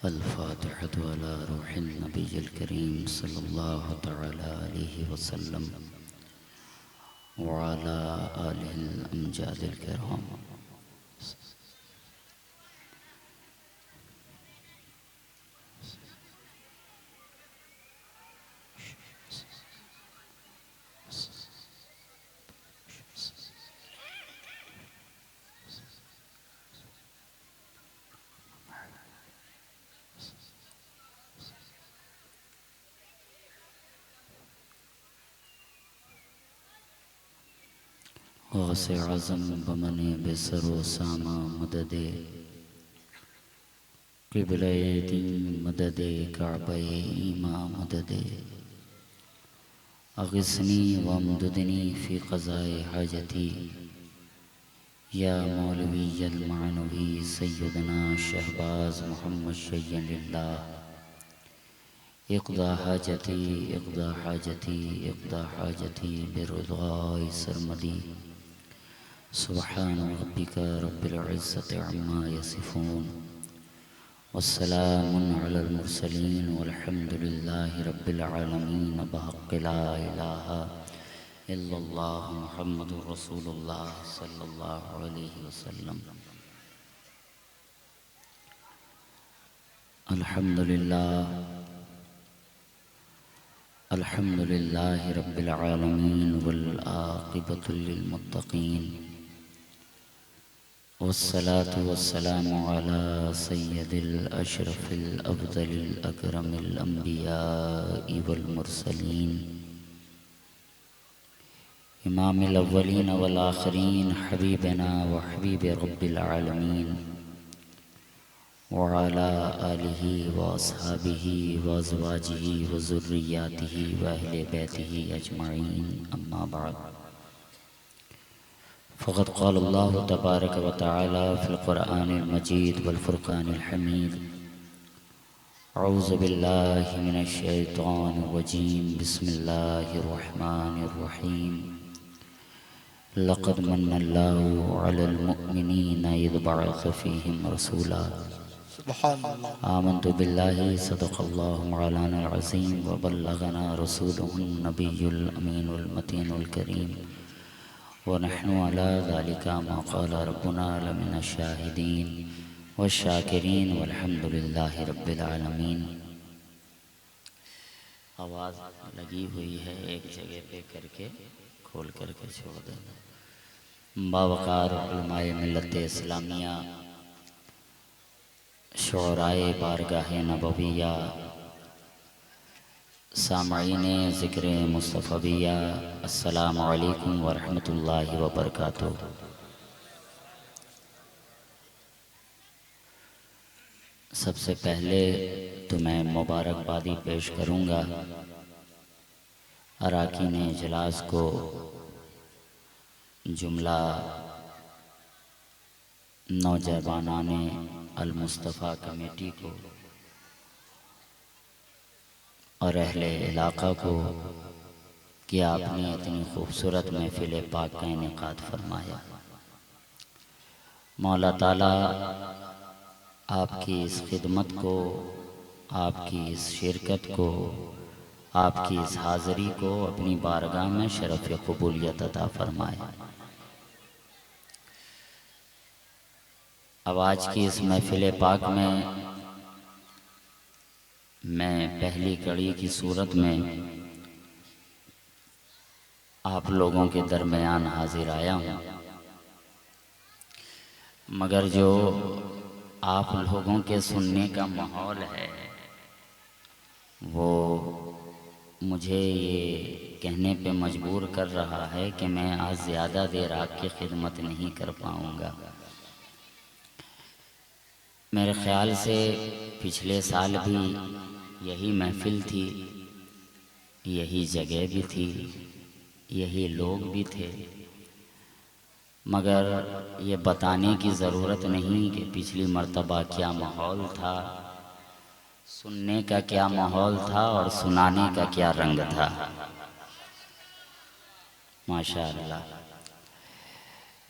अल-फ़ातिहतु अला रूहिन नबिय्यिल करीम सल्लल्लाहु तआला अलैहि वसल्लम व अला आलिहिल अमजादिल किराम। गौसे आज़म बमने बेसरो सामा मददे क़िबले दीन मददे काबे ईमा मददे अग़िस्नी वमददनी फ़ी क़ज़ाए हाजती या मौलवी अल मानवी सय्यदना शहबाज मोहम्मद शय्यनिल्लाह इक़दा हाजती इक़दा हाजती इक़दा हाजती बिरुदाए सरमदी सुब्हान रब्बिका रब्बिल इज़्ज़ति अम्मा यसिफ़ून वस्सलामुन अलल मुरसलीन वल्हम्दुलिल्लाहि रब्बिल आलमीन बहक़्क़ि ला इलाहा इल्लल्लाह मुहम्मदुर रसूलुल्लाह सल्लल्लाहु अलैहि वसल्लम। अल्हम्दुलिल्लाह अल्हम्दुलिल्लाहि रब्बिल आलमीन वल आक़िबतु लिल मुत्तक़ीन वस्सलातु वस्सलामु अला सय्यदिल अशरफिल अफ़ज़लिल अकरमिल अंबियाइ वल मुरसलीन इमामिल अव्वलीन वल आख़िरीन हबीबना व हबीब रब्बिल आलमीन व अला आलिहि व अस्हाबिहि व अज़वाजिहि व ज़ुर्रिय्यातिहि व अहले बैतिहि अजमईन अम्मा बाद। फ़क़द क़ाल अल्लाहु तबारक व तआला फ़िल क़ुरआनिल मजीद वल फ़ुरक़ानिल हमीद अऊज़ु बिल्लाहि मिनश शैतानिर रजीम बिस्मिल्लाहिर रहमानिर रहीम लक़द मन्नल्लाहु अलल मुअमिनीना इज़ बअस फ़ीहिम रसूला आमन्तु बिल्लाहि सदक़ल्लाहु मौलानाल अज़ीम व बल्लगना रसूलुहुन नबियुल अमीनुल मतीनुल करीम व नहनु अला ज़ालिका मा क़ाला रब्बुना लमिनश शाहिदीन वश्शाकिरीन वल्हम्दुलिल्लाहि रब्बिल आलमीन। आवाज़ लगी हुई है, एक जगह पे करके खोल करके छोड़ देना। बावकार उलमाए मिल्लत इस्लामिया शुअराए बारगाहे नबविया सामईने ज़िक्र मुस्तफ़विया अस्सलामु अलैकुम व रहमतुल्लाहि व बरकातुहू। सबसे पहले तो मैं मुबारकबादी पेश करूँगा अराकीन इजलास को, जुमला नौजवानाने अल मुस्तफ़ा कमेटी को और अहले इलाक़ा को कि आपने इतनी खूबसूरत महफ़िल पाक का इनेकाद फरमाया। मौला ताला आपकी इस खिदमत को, आपकी इस शिरकत को, आपकी इस हाज़िरी को अपनी बारगाह में शरफ़ क़बूलियत अता फरमाए। अब आज की इस महफ़िल पाक में मैं पहली कड़ी की सूरत में आप लोगों के दरमियान हाजिर आया हूँ, मगर जो आप लोगों के सुनने का माहौल है वो मुझे ये कहने पे मजबूर कर रहा है कि मैं आज ज़्यादा देर आपकी खिदमत नहीं कर पाऊँगा। मेरे ख़्याल से पिछले साल भी यही महफ़िल थी, यही जगह भी थी, यही लोग भी थे, मगर ये बताने की ज़रूरत नहीं कि पिछली मर्तबा क्या माहौल था, सुनने का क्या माहौल था और सुनाने का क्या रंग था। माशाअल्लाह।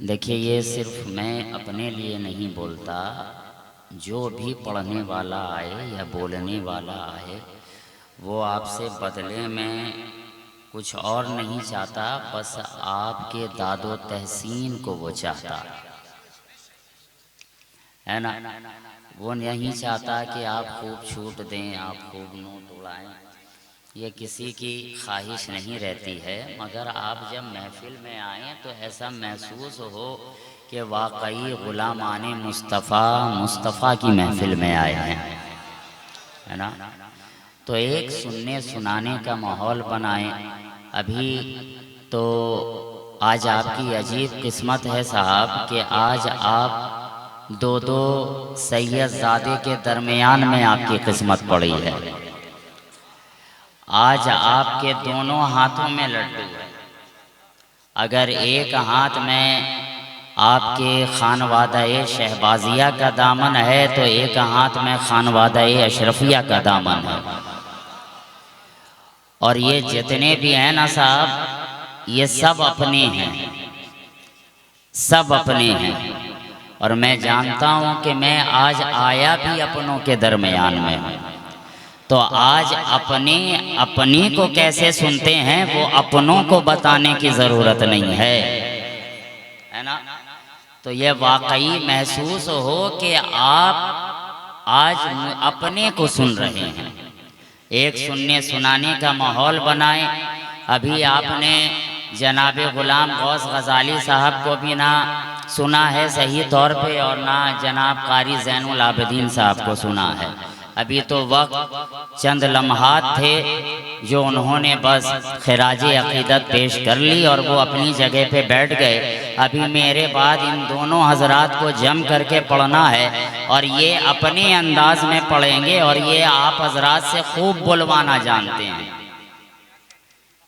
देखिए, ये सिर्फ मैं अपने लिए नहीं बोलता, जो भी पढ़ने वाला आए या बोलने वाला आए वो आपसे बदले में कुछ और नहीं चाहता, बस आपके दादो तहसीन को वो चाहता है ना। वो नहीं चाहता कि आप खूब छूट दें, आप खूब नोट उड़ाएं, ये किसी की ख्वाहिश नहीं रहती है। मगर आप जब महफिल में आएँ तो ऐसा महसूस हो कि वाकई ग़ुलामाने मुस्तफ़ा की महफिल में आए हैं, है ना। तो एक सुनने सुनाने का माहौल बनाएं। अभी तो आज आपकी अजीब किस्मत है साहब कि आज आप दो सैयदजादे के दरमियान में आपकी किस्मत पड़ी है। आज आपके दोनों हाथों में लड्डू है। अगर एक हाथ में आपके खानवादा शहबाजिया का दामन है तो एक हाथ में खानवादा अशरफिया का दामन है। और ये जितने भी हैं ना साहब, ये सब अपने हैं, सब अपने हैं। और मैं जानता हूं कि मैं आज आया भी अपनों के दरमियान में हूं। तो आज अपने को कैसे सुनते हैं वो अपनों को बताने की ज़रूरत नहीं है ना। तो ये वाकई महसूस हो कि आप आज अपने को सुन रहे हैं। एक सुनने सुनाने का माहौल बनाएं। अभी आपने जनाब ग़ुलाम गौस ग़ज़ाली साहब को भी ना सुना है सही तौर पे और ना जनाब क़ारी ज़ैनुल आबिदीन साहब को सुना है। अभी तो वक्त चंद लम्हात थे जो उन्होंने बस खिराजे अक़ीदत पेश कर ली और वो अपनी जगह पे बैठ गए। अभी मेरे बाद इन दोनों हजरात को जम करके पढ़ना है और ये अपने अंदाज में पढ़ेंगे और ये आप हजरात से खूब बुलवाना जानते हैं,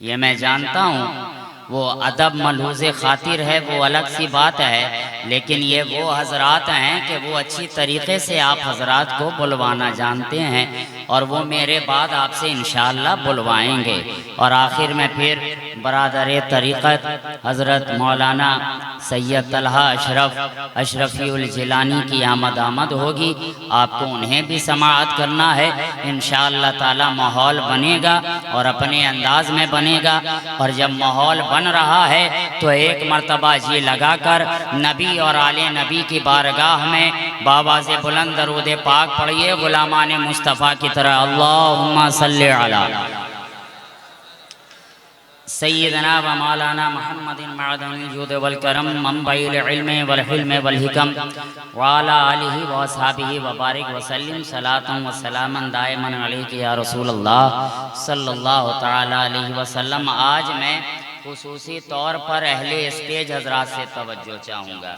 ये मैं जानता हूँ। वो अदब मलहूज़े खातिर है वो अलग सी बात है, लेकिन ये वो हजरात हैं कि वो अच्छी तरीक़े से आप हजरात को बुलवाना जानते हैं और वो मेरे बाद आपसे इंशाअल्लाह बुलवाएंगे। और आखिर में फिर बरादर तरीक़त हज़रत मौलाना सैयद तलहा अशरफी जिलानी की आमद होगी। आपको उन्हें भी समाअत करना है। इंशाअल्लाह ताला माहौल बनेगा और अपने अंदाज में बनेगा। और जब माहौल बन रहा है तो एक मर्तबा जी लगाकर नबी और आले नबी की बारगाह में बाबा से बुलंद दरूद पाक पढ़िए ग़ुलामाने मुस्तफ़ा की तरह। अल्लाहुम्मा सल्ली अला सय्यदना व मौलाना मुहम्मदिन मअदनिल जूद वल करम मंबइल इल्म वल हिल्म वल हिकम व अला आलिहि व असहाबिहि व बारिक व सल्लिम सलातन व सलामन दाइमन अलैहि या रसूलल्लाह सल्लल्लाहु तआला अलैहि वसल्लम। आज मैं खुसूसी तौर पर अहले स्टेज हजरात से तवज्जो चाहूँगा,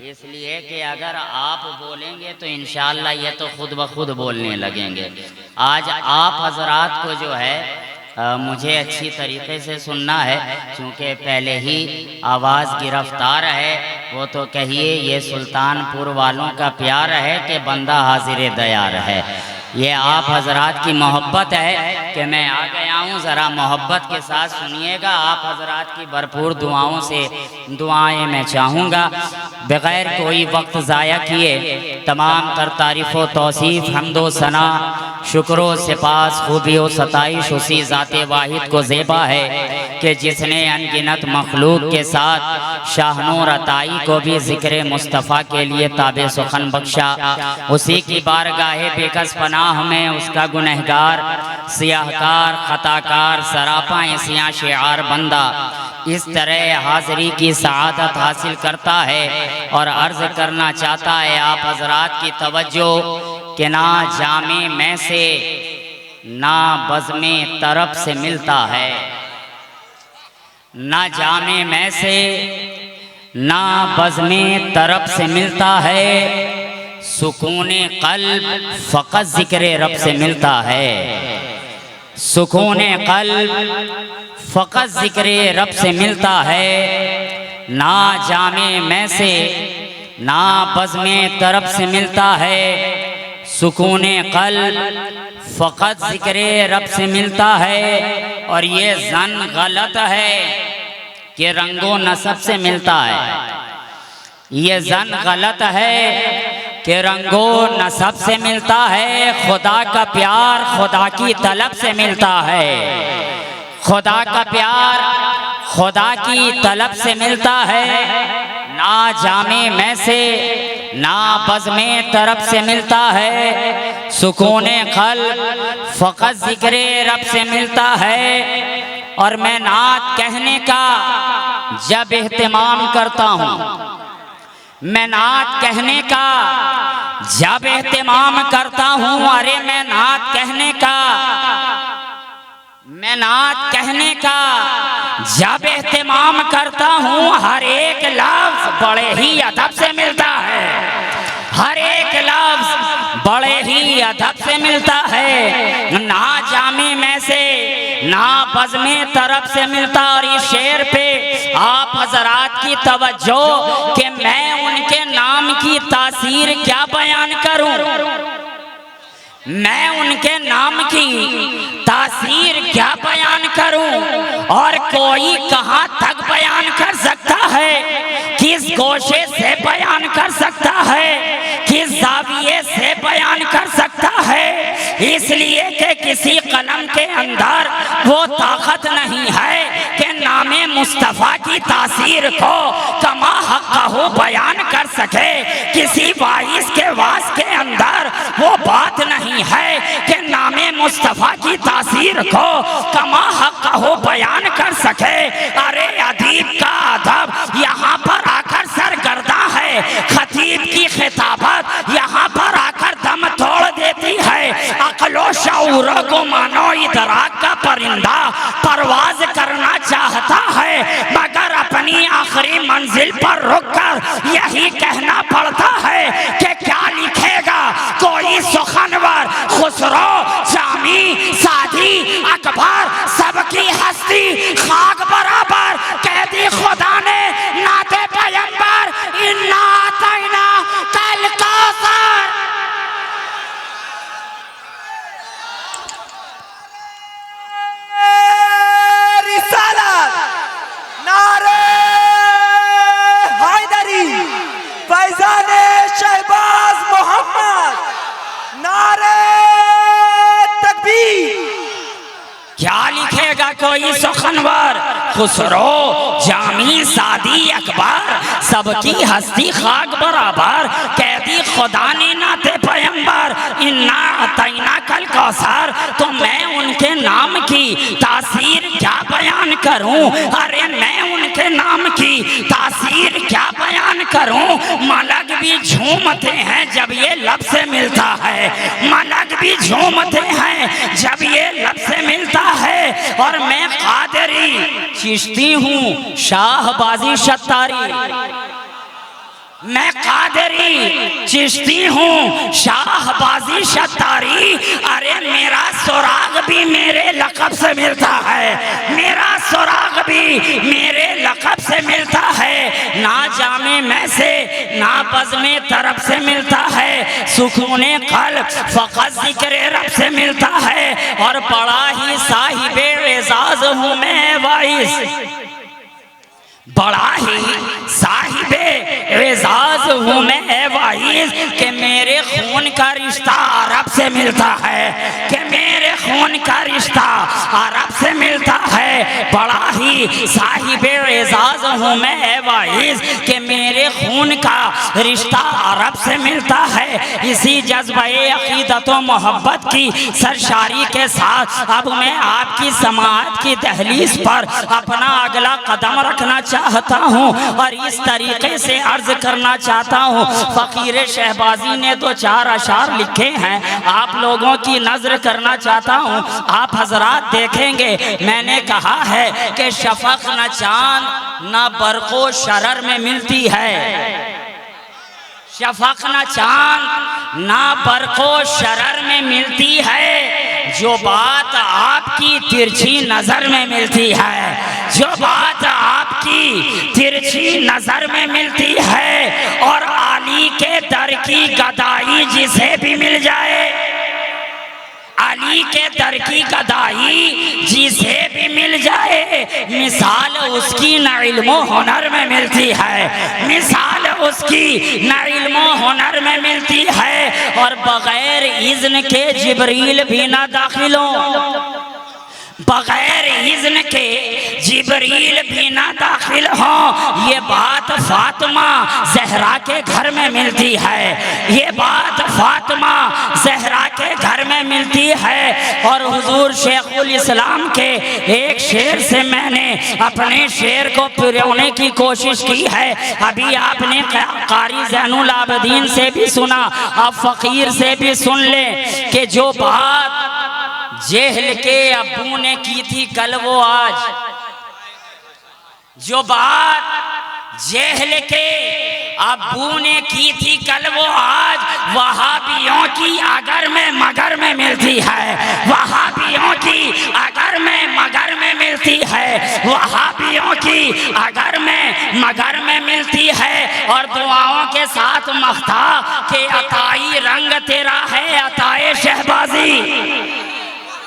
इसलिए कि अगर आप बोलेंगे तो इंशाअल्लाह ये तो खुद ब खुद बोलने लगेंगे। आज आप हजरात को जो है मुझे अच्छी तरीक़े से सुनना है, क्योंकि पहले ही आवाज़ गिरफ्तार है। वो तो कहिए ये सुल्तानपुर वालों का प्यार है कि बंदा हाजिर दयार है। ये आप हजरात की मोहब्बत है कि मैं आ गया हूँ, ज़रा मोहब्बत के साथ सुनिएगा। आप हजरात की भरपूर दुआओं से दुआएं मैं चाहूँगा। बग़ैर कोई वक्त ज़ाया किए तमाम तर तारीफ़ व तौसीफ़ हम्दो सना शुक्र सिपास खूबी व सताइश उसी ज़ाते वाहिद को ज़ेबा है कि जिसने अनगिनत मखलूक के साथ शाहनूर अताई को भी ज़िक्र मुस्तफ़ा के लिए ताबे सुखन बख्शा। उसी की बारगाहे बेकस पनाह में उसका गुनहगार सियाहकार खताकार सरापा सिया शिआर बंदा इस तरह हाज़िरी की सआदत हासिल करता है और अर्ज़ करना चाहता है आप हजरात की तवज्जो कि ना जामे में से ना बज़्मे तरफ से मिलता है, ना जामे में से ना बज़्मे तरफ से मिलता है, सुकूने क़ल्ब फ़क़त ज़िक्र रब से मिलता है। सुकूने क़ल्ब फ़क़त ज़िक्र रब से मिलता है। ना जामे में से ना बज़्मे तरफ से मिलता है, सुकूने क़ल्ब फ़क़त ज़िक्र रब से मिलता है। और ये ज़न गलत है कि रंगो नसब से मिलता है। ये ज़न गलत है कि रंगो नसब से मिलता है, खुदा का प्यार खुदा की तलब से मिलता है। खुदा का प्यार खुदा की तलब से मिलता है, ना जामे में से ना बज़्मे तरफ से मिलता है। सुकूने क़ल्ब फ़क़त ज़िक्रे रब से मिलता है। और मैं नात कहने का जब एहतिमाम करता हूँ, मैं नात कहने का जब एहतिमाम करता हूँ, अरे मैं नात कहने का, मैं नात कहने का जब एहतिमाम करता हूँ, हर एक लफ्ज़ बड़े ही अदब से मिलता है। हर एक लफ्ज़ बड़े ही अदब से मिलता है, ना जामे में से ना बज़्मे तरफ से मिलता। और इस शेर पे आप हज़रात की तवज्जो कि मैं उनके नाम की तासीर क्या बयान करूं, मैं उनके नाम की तासीर क्या बयान करूं। और कोई कहां तक बयान कर सकता है, किस गोशे से बयान कर सकता है, किस ज़ाविये से बयान कर सकता है। इसलिए कि किसी कलम के अंदर वो ताकत नहीं है कि नामे मुस्तफ़ा की तासीर को कमा हक़्क़हू बयान कर सके। किसी वाइस के वास के अंदर वो बात नहीं है कि नामे मुस्तफ़ा की तासीर को कमा हक़्क़हू बयान कर सके। अरे अदीब का अदब यहाँ पर आकर सरगर्दा है, खतीब की खिताबत यहाँ पर आकर दम तोड़ देती है। अक्लो शऊर को मानो इदराक का परिंदा परवाज करना चाहता है, मगर अपनी आखिरी मंजिल पर रुककर यही कहना पड़ता है कि क्या लिखेगा कोई सुखनवर, खुसरो, जामी, सादी, अकबर, सबकी हस्ती खाक बराबर कह दी खुदा ने नाते पैगंबर, इन्ना आतैना कल कौसर। रिसालत नारे हैदरी, फैज़ाने शहबाज मोहम्मद, नारे तकबीर। क्या लिखेगा कोई सुखनवर, खुसरो, जामी, सादी, अकबर, सबकी हस्ती खाक बराबर कह दी खुदा ने नाते पैगंबर, इन्ना अतैना कल कौसर। तो मैं उनके नाम की तासीर क्या बयान करूं, अरे मैं उनके नाम की तासीर क्या बयान करूं। मलक भी झूमते हैं जब ये लब से मिलता है, मलक भी झूमते हैं जब ये लब से मिलता है। और मैं कादरी चिश्ती हूँ शाहबाजी शतारी, मैं कादरी चिश्ती हूँ शाहबाजी शतारी। अरे मेरा सुराग भी मेरे लक़ब से मिलता है, मेरा सुराग भी मेरे लक़ब से मिलता है। ना जामे में से ना बज़्मे तरफ से मिलता है, सुकूने क़ल्ब फ़क़त ज़िक्रे रब से मिलता है। और बड़ा ही साहिबे एज़ाज़ हूँ मैं वाइस, बड़ा ही साहिबे एज़ाज़ हूँ मैं वाइस कि मेरे खून का रिश्ता अरब से मिलता है, कि मेरे खून का रिश्ता अरब से मिलता है। बड़ा ही साहिबे एज़ाज़ हूँ मैं वाइस कि मेरे खून का रिश्ता अरब से मिलता है। इसी जज्बे अक़ीदत व मोहब्बत की सरशारी के साथ अब मैं आपकी समाअत की दहलीज पर अपना अगला कदम रखना चाहता हूँ और इस तरीके से अर्ज करना चाहता हूँ। फ़कीर शहबाजी ने 2-4 अशार लिखे हैं, आप लोगों की नज़र करना चाहता हूँ। आप हजरात देखेंगे मैंने कहा है कि शफ़क़ न चांद न बरक़ो शरर में मिलती है, शफ़क़ न चांद ना बरक़ो शरर में मिलती है। जो बात आपकी तिरछी नज़र में मिलती है, जो बात आपकी तिरछी नज़र में मिलती है, और आली के दर की गदाई जिसे भी मिल जाए, अली के दर की गदाई जिसे भी मिल जाए, मिसाल उसकी न इल्मो हुनर में मिलती है, मिसाल उसकी न इल्मो हुनर में मिलती है। और बगैर इज़्न के जिब्रील भी ना दाखिल हो, बगैर इज़्न के जिब्रील भी ना दाखिल हो। ये बात फातिमा ज़हरा के घर में मिलती है, ये बात फातिमा ज़हरा के घर में मिलती है। और हुजूर शेखुल इस्लाम के एक शेर से मैंने अपने शेर को पिरोने की कोशिश की है। अभी आपने कारी ज़ैनुल आबिदीन से भी सुना, अब फ़कीर से भी सुन ले कि जो बात जेहल के अब्बू ने की थी कल वो आज, जो बात जेहल के अब्बू ने की थी कल वो आज, वहाबियों की अगर में मगर में मिलती है, वहाबियों की अगर में मगर में मिलती है, वहाबियों की अगर में मगर में मिलती है। और दुआओं के साथ मख्ता के अताई रंग तेरा है, अताए शहबाजी,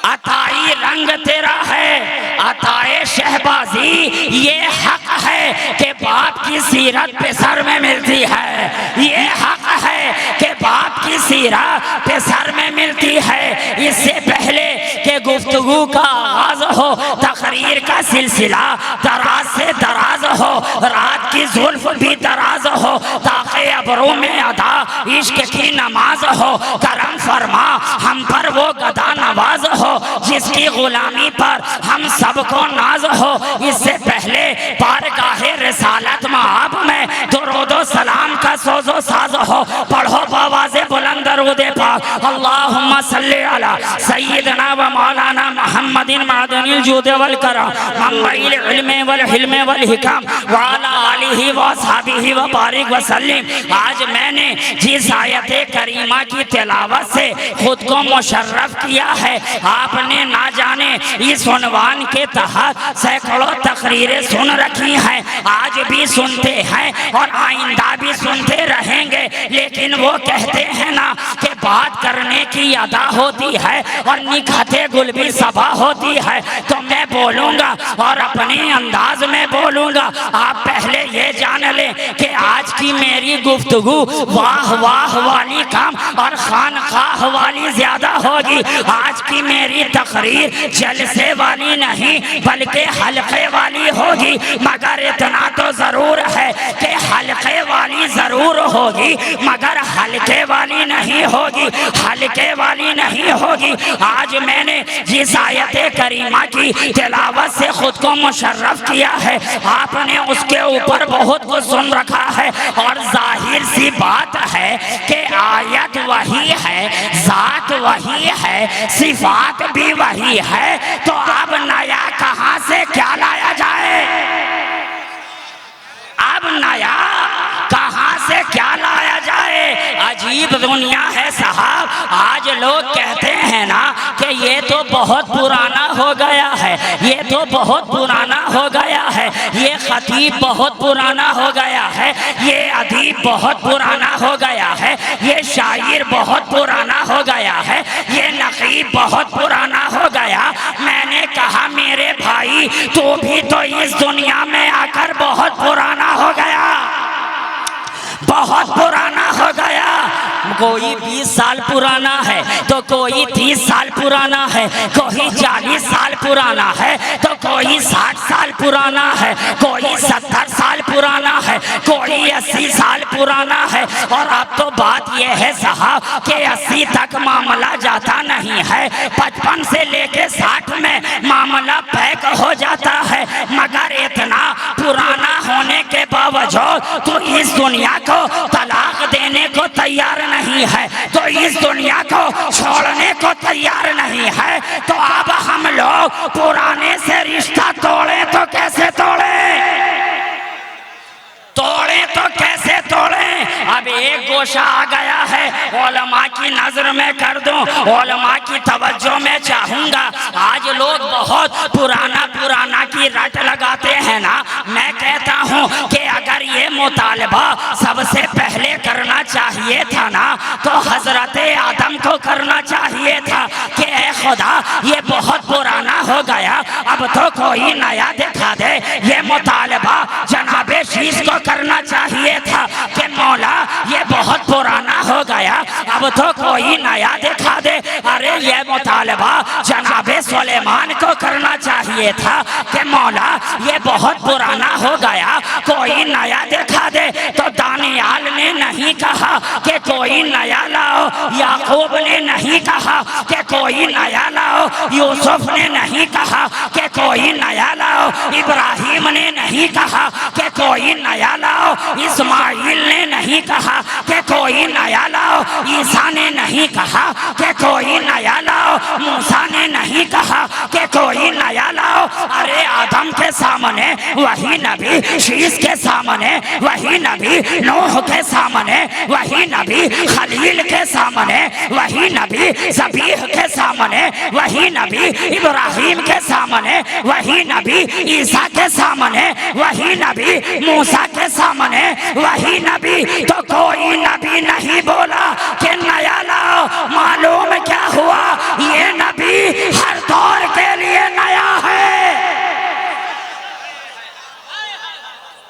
अताई रंग तेरा है, अताए शहबाजी। ये हक है कि बाप की सीरत पे सर में मिलती है, ये हक है कि बाप की सीरत पे सर में मिलती है। इससे पहले कि गुफ्तगू का आगाज हो, तकरीर का सिलसिला दराज से दराज हो, रात की जुल्फ भी दराज हो, ताकि अबरों में अदा इश्क की नमाज हो। करम फरमा हम पर वो गदा नवाज हो, जिसकी गुलामी पर हम सबको नाज हो। इससे पहले बारगाहे रिसालत माब में दुरूदो सलाम का सोजो साज हो। पढ़ो बावाज़े बुलंद दरूदे पाक, अल्लाहुम्मा सल्ली अला सय्यदना व मौलाना मुहम्मदिन मादनिल जूद वल करम मंबइल इल्म वल हिल्म वल हिकम व अला आलिहि व असहाबिहि व बारिक व सल्लिम। आज मैंने जिस आयत करीमा की तिलावत से खुद को मुशर्रफ किया है, आपने ना जाने इस उन्वान के तहत सैकड़ों तकरीरें सुन रखी हैं, आज भी सुनते हैं और आइंदा भी सुनते रहेंगे। लेकिन वो कहते हैं ना कि बात करने की अदा होती है और निखाते गुल भी सभा होती है, तो मैं बोलूँगा और अपने अंदाज में बोलूँगा। आप पहले ये जान लें कि आज की मेरी गुफ्तगू वाह वाह वाली कम और खानखाह वाली ज्यादा होगी। आज की मेरी तकरीर जलसे वाली नहीं बल्कि हल्के वाली होगी, मगर इतना तो जरूर है कि हल्के वाली जरूर होगी मगर हल्के वाली नहीं होगी, हल्के वाली नहीं होगी। आज मैंने जिस आयत करीमा की तिलावत से खुद को मुशर्रफ किया है, आपने उसके ऊपर बहुत कुछ सुन रखा है और जाहिर सी बात है कि आयत वही है, जात वही है, सिफात भी वही है, तो अब नया कहां से क्या लाया जाए, अब नया कहां से क्या लाया जाए। अजीब दुनिया है साहब। आज लोग कहते हैं ना कि ये तो बहुत पुराना हो गया है, ये तो बहुत पुराना हो गया है, ये खतीब बहुत पुराना हो गया है, ये अदीब बहुत पुराना हो गया है, ये शायर बहुत पुराना हो गया है, ये नकीब बहुत पुराना हो गया। मैंने कहा मेरे भाई तू भी तो इस दुनिया में आकर बहुत पुराना हो गया, बहुत पुराना हो गया। कोई 20 साल पुराना है तो कोई 30 साल पुराना है, कोई 40 साल पुराना है तो कोई 60 साल पुराना है, कोई 70 साल पुराना है, कोई 80 साल पुराना है। और अब तो बात यह है साहब कि 80 तक मामला जाता नहीं है, 55 से लेके 60 में मामला पैक हो जाता है। मगर इतना पुराना होने के बावजूद तो इस दुनिया को तलाक देने को तैयार नहीं है, तो इस दुनिया को छोड़ने को तैयार नहीं है। तो अब हम लोग पुराने से रिश्ता तोड़े तो कैसे तोड़े, तोड़े तो कैसे तोड़े। अब एक गोशा आ गया है, उलमा की नजर में कर दूं, उलमा की तवज्जो में चाहूंगा। आज लोग बहुत पुराना पुराना की रट लगाते हैं ना, मैं कहता हूं कि अगर ये मुतालबा सबसे पहले करना चाहिए था ना, तो हजरत आदम को करना चाहिए था कि ए खुदा ये बहुत पुराना हो गया, अब तो कोई नया दिखा दे। ये मुतालबा जनाबे शीश को करना चाहिए था कि मौला ये बहुत पुराना हो गया, अब तो कोई नया दिखा दे। अरे ये मुतालबा जनाबे सुलेमान को करना चाहिए था कि मौला ये बहुत पुराना हो गया, कोई नया दिखा दे। तो दानियाल ने नहीं कहा कि कोई नया लाओ, याकूब ने नहीं कहा कि कोई नया लाओ, यूसुफ ने नहीं कहा कि कोई नया लाओ, इब्राहिम ने नहीं कहा कि कोई नया लाओ, इस्माइल ने नहीं कहा कि कोई नया लाओ, ईसा ने नहीं कहा कि कोई नया लाओ, मूसा ने नहीं कहा कि कोई नया लाओ। अरे आदम के सामने वही नबी, शीश के सामने वही नबी, नूह के सामने वही नबी, खलील के सामने वही नबी, ज़बीह के सामने वही नबी, इब्राहिम के सामने वही नबी, ईसा के सामने वही नबी, मूसा के सामने वही नबी। तो कोई नबी नहीं बोला कि नया लाओ। मालूम क्या हुआ? ये नबी हर दौर के लिए नया है।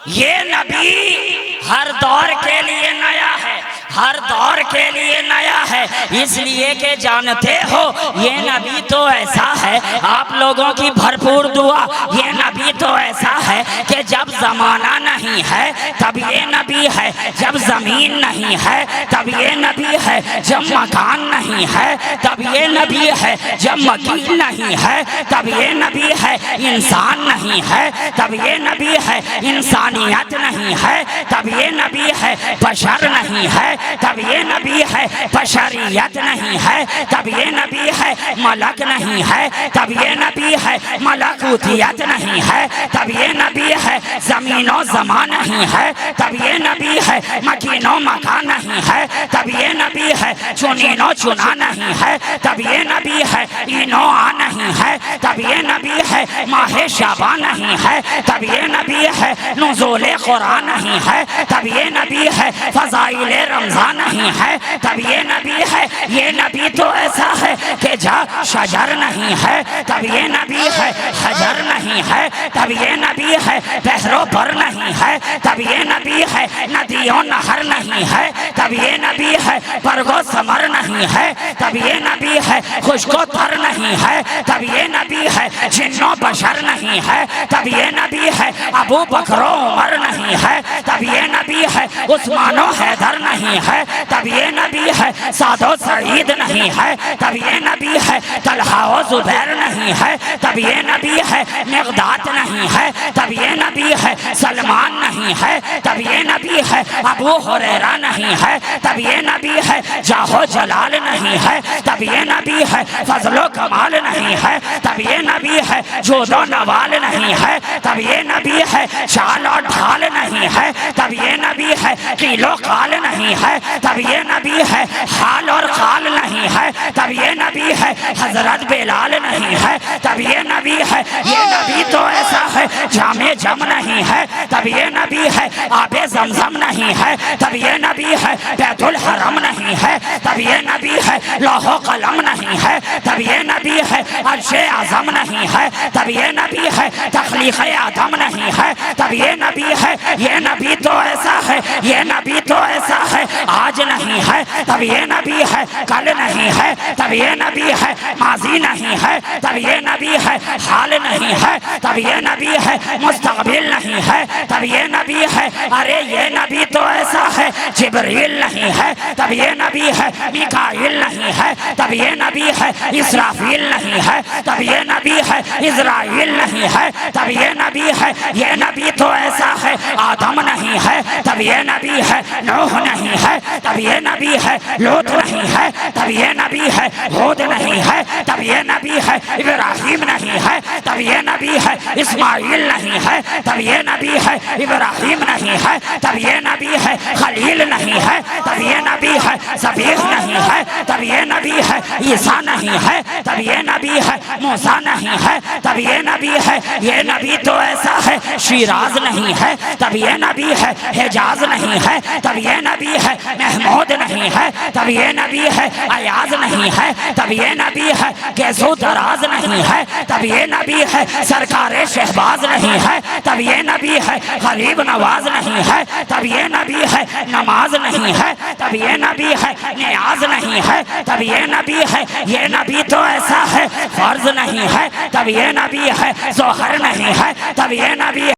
ये नबी हर दौर के लिए नया है, हर दौर के लिए नया है। इसलिए कि जानते हो ये नबी तो ऐसा है, आप लोगों की भरपूर दुआ, ये नबी तो ऐसा है कि जब ज़माना नहीं है तब ये नबी है, जब ज़मीन नहीं है तब ये नबी है, जब मकान नहीं है तब ये नबी है, जब मकीन नहीं है तब ये नबी है, इंसान नहीं है तब ये नबी है, इंसानियत नहीं है तब ये नबी है, बशर नहीं है तब ये नबी है, बशरियत नहीं है तब ये नबी है, मलक नहीं है तब ये नबी है, मलकूतियत नहीं है तब ये नबी है, ज़मीनो ज़मान नहीं है तब ये नबी है, मकीनो मकान नहीं है तब ये नबी है, चुनीनो चुना नहीं है तब ये नबी है, इनो आ नहीं है तब ये नबी है, माहे शाबान नहीं है तब ये नबी है, नुज़ूले कुरान नहीं है तब ये नबी है, फ़ज़ाइले रमज़ान नहीं है तब ये नबी है। ये नबी तो ऐसा है कि जहाँ शजर नहीं है तब ये नबी है, हजर नहीं है तब ये नबी है, बहरो पर नहीं है तब ये नबी है, नदियों नहर नहीं है तब ये नबी है, परगो समर नहीं है तब ये नबी है, खुशको तर नहीं है तब ये नबी है, जिन्नो बशर नहीं है तब ये नबी है, अबू बकरो उमर नहीं है तब ये नबी है, उस्मानो हैदर नहीं है तब ये नबी है, सादो सईद नहीं है तब ये नबी है, तलहाओ जुबैर नहीं है तब ये नबी है, मिक़दात नहीं है तब ये नबी है, सलमान नहीं है तब ये नबी है, अबू हुरैरा नहीं है तब ये नबी है, जाहो जलाल नहीं है तब ये नबी है, फजलो कमाल नहीं है तब ये नबी है, जोदो नवाल नहीं है तब ये नबी है, चाल और ढाल नहीं है तब ये नबी है, किलो काल नहीं है तब ये नबी है, हाल और काल नहीं है तब ये नबी है, हजरत बेलाल नहीं है तब ये नबी है। ये नबी तो ऐसा है, जामे जम नहीं है तब ये नबी है, आबे जमजम नहीं है तब ये नबी है, बैतुल हरम नहीं है तब ये नबी है, लौहो कलम नहीं है तब ये नबी है, अर्शे आज़म नहीं है तब ये नबी है, तख्लीक़ आदम नहीं है तब ये नबी है। ये नबी तो ऐसा है, ये नबी तो ऐसा है, आज नहीं है तब ये नबी है, कल नहीं है तब ये नबी है, माजी नहीं है तब ये नबी है, हाल नहीं है तब ये नबी है, मुस्तक़बिल नहीं है तब ये नबी है। अरे ये नबी तो ऐसा है, जिब्रील नहीं है तब ये नबी है, मिकाईल नहीं है तब ये नबी है, इसराफील नहीं है तब ये नबी है, इज़राइल नहीं है तब ये नबी है। ये नबी तो ऐसा है, आदम नहीं है तब ये नबी है, नूह नहीं है तब ये नबी है, लूत नहीं है तब ये नबी है, हूद नहीं है तब ये नबी है, इब्राहिम नहीं है तब ये नबी है, इस्माइल नहीं है तब ये नबी है, इब्राहिम नहीं है तब ये नबी है, खलील नहीं है तब ये नबी है, ज़बीह नहीं है तब ये नबी है ईसा नहीं है तब ये नबी है मूसा नहीं है तब ये नबी है। ये नबी तो ऐसा है शिराज नहीं है तब ये नबी है हिजाज नहीं है तब ये नबी है महमूद नहीं है तब ये नबी है अयाज नहीं है तब ये नबी है कैसो दराज नहीं है तब ये नबी है सरकारे शहबाज नहीं है तब ये नबी है गरीब नवाज नहीं है तब ये नबी है नमाज नहीं है तब ये नबी है नियाज नहीं है तब ये नबी है। ये नबी तो ऐसा है फर्ज नहीं है तब ये नबी है जोहर नहीं है तब ये नबी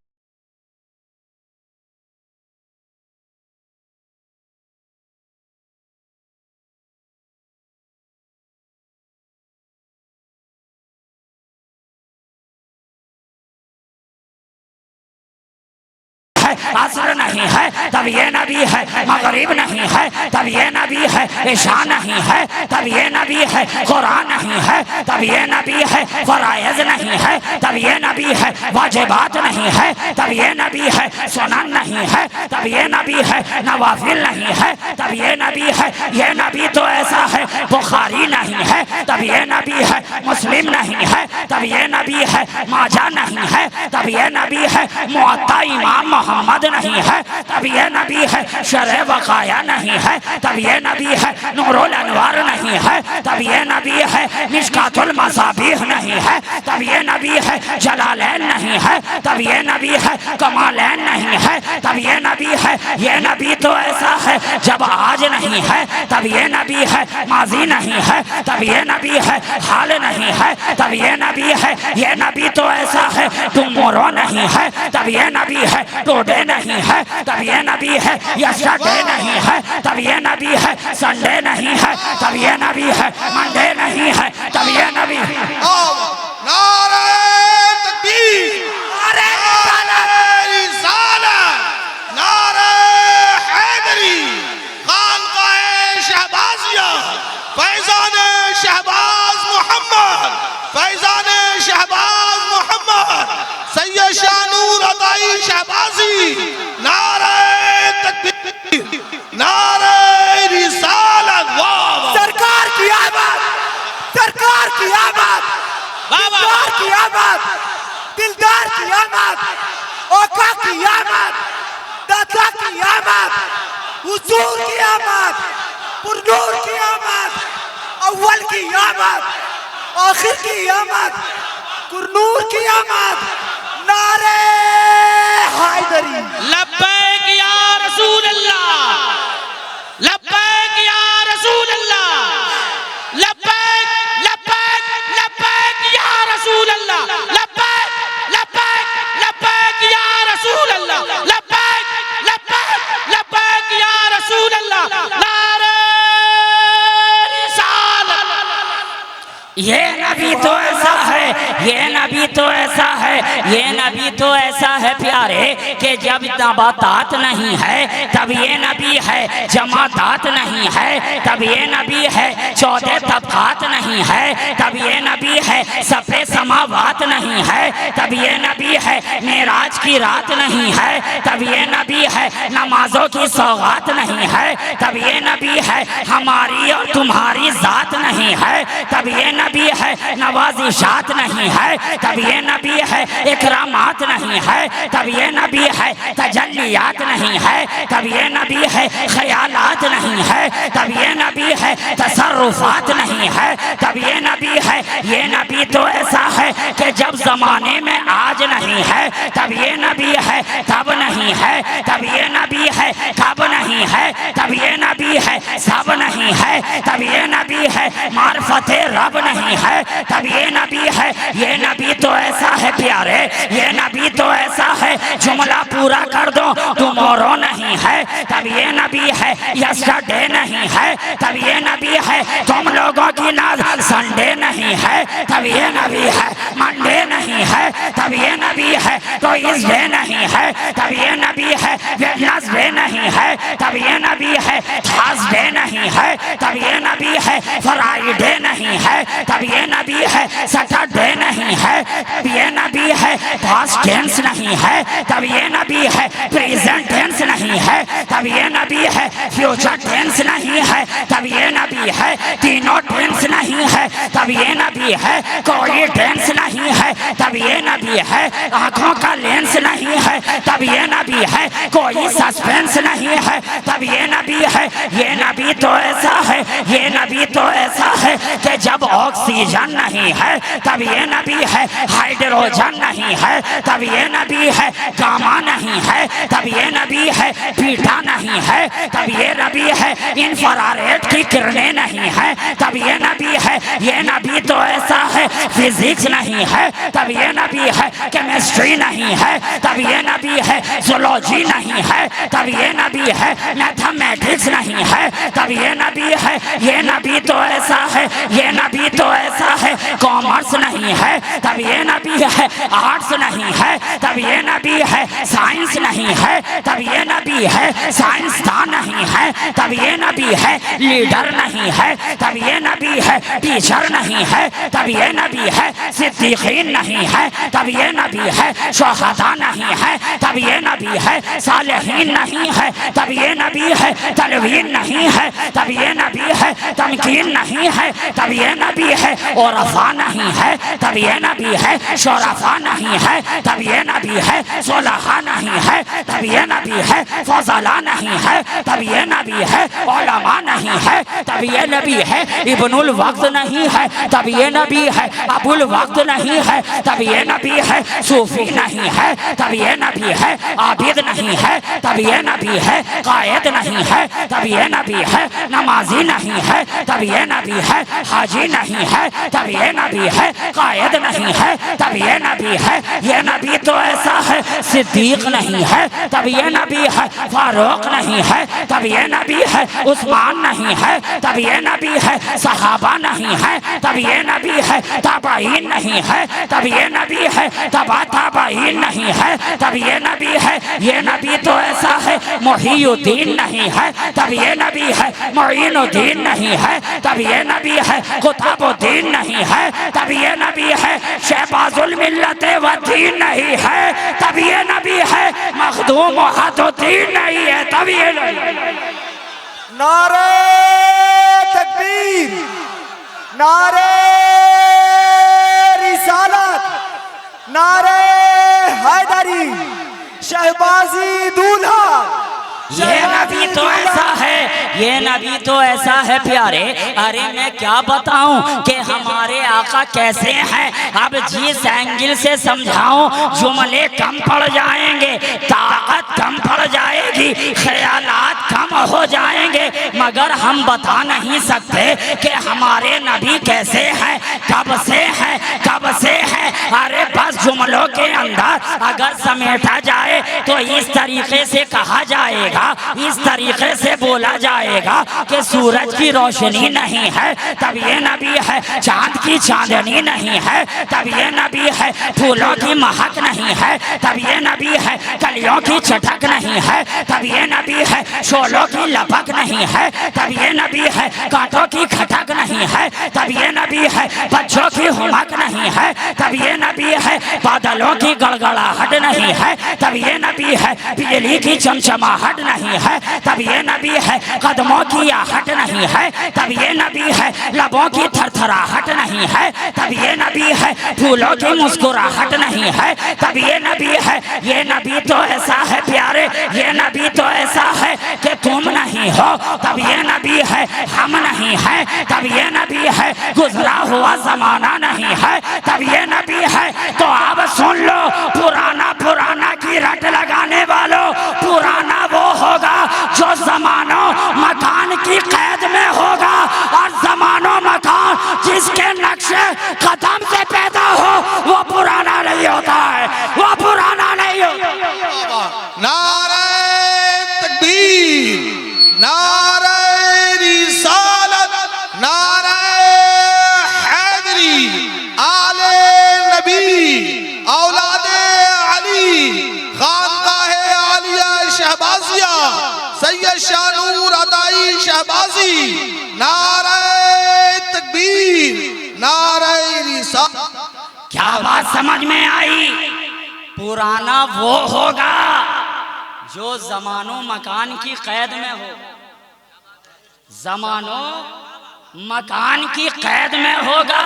असर नहीं है तब ये नबी है मगरिब नहीं है तब ये नबी है ईशा नहीं है तब ये नबी है कुरान नहीं है तब ये नबी है फराइज नहीं है तब ये नबी है वाजिबात नहीं है तब ये नबी है सुनन नहीं है तब ये नबी है नवाफिल नहीं है तब ये नबी है। ये नबी तो ऐसा है बुखारी नहीं है तब ये नबी है मुस्लिम नहीं है तब ये नबी है माजा नहीं है तब ये नबी है मुअत्ता इमाम मोहम्मद नहीं है तब ये नबी है शरह वकाया नहीं है तब ये नबी है नूरुल अनवार नहीं है तब ये नबी है मिशकातुल मसाबीह नहीं है तब ये नबी है जलालैन नहीं है तब ये नबी है कमालैन नहीं है तब ये नबी है। ये नबी तो ऐसा है जब आज नहीं है तब ये नबी है माजी नहीं है तब ये नबी है हाल नहीं है तब ये नबी है। ये नबी तो ऐसा है टुमारो नहीं है तब ये नबी है टुडे नहीं है तब ये नबी है यस्टरडे नहीं है तब ये नबी है संडे नहीं है तब ये नबी है मंडे नहीं है तब ये नबी। नारे तकबीर, नारे रिसालत, नारे हैदरी, खानकाए शहबाजिया, फैजाने शहबाज मोहम्मद, फैजाने शहबाज मोहम्मद, सैयद शाह नूर अताई शहबाजी, नारे तकबीर, नारे रिसालत। सरकार की आवाज, सरकार की आवाज, दिलदार की आवाज, दिलदार की आवाज, औका की आवाज, दाता की आवाज, हुजूर की आवाज, पुरनूर की आवाज, अव्वल की आवाज, आखिर की आवाज, कुरनूर की आवाज, नारे हैदरी। लब्बैक या रसूल अल्लाह, लब्बैक या रसूल अल्लाह, लब्बैक लब्बैक लब्बैक या रसूल अल्लाह, लब्बैक लब्बैक लब्बैक या रसूल अल्लाह, लब्बैक लब्बैक लब्बैक या रसूल अल्लाह, नारे रिसालत। ये नबी तो ऐसा है, ये नबी तो ऐसा है, ये नबी तो ऐसा है प्यारे कि जब नबातात नहीं है तब ये नबी है, जमातात नहीं है तब ये नबी है, 14 तबकात नहीं है तब ये नबी है, सफे समावात नहीं है तब ये नबी है, मेराज की रात नहीं है तब ये नबी है, नमाजों की सौगात नहीं है तब ये नबी है, हमारी और तुम्हारी जात नहीं है तब ये नबी है, नवाजिशात नहीं है तब ये नबी है, इकरामात नहीं है तब ये नबी है, तजल्लियात नहीं है तब ये नबी है, ख्यालात नहीं है तब ये नबी है, तसर्रुफात नहीं है तब ये नबी है। ये नबी तो ऐसा है कि जब जमाने में आज नहीं है तब ये नबी है, तब नहीं है तब ये नबी है, कब नहीं है तब ये नबी है, सब नहीं है तब ये नबी है, मार्फते रब नहीं है तब ये नबी है। ये नबी तो ऐसा है प्यारे, ये नबी तो ऐसा है, जुमला पूरा कर दो, टुमारो नहीं है तब ये नबी है, यस्टरडे नहीं है तब ये नबी है, तुम लोगों की नाज संडे नहीं है तब ये नबी है, मंडे नहीं है तब ये नबी है, तो इस डे नहीं है तब ये नबी है, वेडनेसडे नहीं है तब ये नबी है, थर्सडे नहीं है तब ये नबी है, फ्राइडे नहीं है तब ये नबी है, सैटरडे नहीं है तब ये नबी है, पास्ट टेंस नहीं है तब ये नबी है, प्रेजेंट टेंस नहीं है तब ये नबी है, फ्यूचर टेंस नहीं है तब ये नबी नबी है तीनों टेंस नहीं है तब ये नबी है कोई टेंस नहीं है तब ये नबी है आंखों का लेंस नहीं है तब ये नबी है कोई सस्पेंस नहीं है तब ये नबी है। ये नबी तो ऐसा है, ये नबी तो ऐसा है कि जब ऑक्सीजन नहीं है तब ये नबी है, हाइड्रोजन नहीं है तब ये नबी है, गामा नहीं है तब ये नबी है, बीटा नहीं है तब ये नबी है, इंफ्रारेड की किरणें नहीं है तब ये नबी है। ये नबी तो ऐसा है फिजिक्स नहीं है तब ये नबी है, केमिस्ट्री नहीं है तब ये नबी है, जूलॉजी नहीं है तब ये नबी है, मैथमेटिक्स नहीं है तब ये नबी है। ये नबी तो ऐसा है, ये नबी तो ऐसा है, कॉमर्स नहीं है तब ये नबी है, आर्ट्स नहीं है तब ये नबी है, साइंस नहीं है तब ये नबी है, साइंसदान नहीं है तब ये नबी है, लीडर नहीं है तब ये नबी है, टीचर नहीं है तब ये नबी है, सिद्दीकीन नहीं है तब ये नबी है, शुहदा नहीं है तब ये नबी है, सालिहीन नहीं है तब ये नबी है, तलवीन नहीं है तब ये नबी है, तमकीन नहीं है तब ये नबी है, औरफा नहीं है तब ये नबी है, शोरफा नहीं है तब ये नबी है, सोलहा नहीं है तब ये नबी है, फजला नहीं है तब ये नबी है, उलमा नहीं है तब ये नबी है, इब्नुल वक्त नहीं है तब ये नबी है, अबुल वक्त नहीं है तब ये नबी है, सूफी नहीं है तब ये नबी है, आबिद नहीं है तब ये नबी है, कायद नहीं है तब ये नबी है, नमाजी नहीं है तब ये नबी है, हाजी नहीं है तब ये नबी है, कायद नहीं है तब ये नबी है। ये नबी तो ऐसा है सिद्दीक नहीं है तब ये नबी है, फारूक नहीं है तब ये नबी है, उस्मान नहीं है तब ये नबी है, सहाबा नहीं है तब ये नबी है, ताबाईन नहीं है तब ये नबी है, तबा ताबाईन नहीं है तब ये नबी है। ये नबी तो ऐसा है मुहीउद्दीन नहीं है तब ये नबी है, मुईनुद्दीन नहीं है तब ये नबी है, कुतुबुद्दीन नहीं है तब ये नबी है, शहबाजुल मिल्लत व दीन नहीं है तब ये नबी है, मखदूम वहदुद्दीन नहीं है तब ये नारे तकबीर, नारे रिसालत, नारे हैदरी, शहबाजी दूल्हा। ये नबी तो ऐसा है, ये नबी तो ऐसा है प्यारे, अरे मैं क्या बताऊं कि हमारे आका कैसे हैं। अब जिस एंगल से समझाऊं जुमले कम पड़ जाएंगे, ताकत कम पड़ जाएगी, ख्यालात कम हो जाएंगे, मगर हम बता नहीं सकते कि हमारे नबी कैसे हैं, कब से हैं, कब से हैं। अरे बस जुमलों के अंदर अगर समेटा जाए तो इस तरीके से कहा जाएगा, इस तरीके से बोला जाएगा कि सूरज की रोशनी नहीं है तब ये नबी है, चांद की चांदनी नहीं है तब ये नबी है, फूलों की महक नहीं है तब ये नबी है, कलियों की चटक नहीं है तब ये नबी है, शोलों की लपक नहीं है तब ये नबी है, कांटों की खटक नहीं है तब ये नबी है, बच्चों की हुमक नहीं है तब ये नबी है, बादलों की गड़गड़ाहट नहीं है तब ये नबी है, बिजली की चमचमाहट नहीं है तब ये नबी है, कदमों की आहट नहीं है तब ये नबी है, लबों की थरथराहट नहीं है तब ये नबी है, फूलों की मुस्कुराहट नहीं है तब ये नबी है। ये नबी तो ऐसा है प्यारे, ये नबी तो ऐसा है कि तुम नहीं हो तब ये नबी है, हम नहीं है तब ये नबी है, गुजरा हुआ जमाना नहीं है तब ये नबी है। तो अब सुन लो पुराना पुराना की रट लगाने वालों, पुराना वो होगा जो जमानो मकान की कैद में होगा, और जमानो मकान जिसके नक्शे कदम से पैदा हो वो पुराना नहीं होता है, वो पुराना नहीं होता। नारे तकबीर, नारे रिसालत, नारे हैदरी, आले नबी, औलादे अली, खानकाहे आलिया शहबाजिया, सैयद शाहनूर अदाई शहबाजी। नारे तकबीर, नारे रिसालत। क्या बात समझ में आई? पुराना वो होगा जो जमानो मकान की कैद में हो, जमानो मकान की कैद में होगा,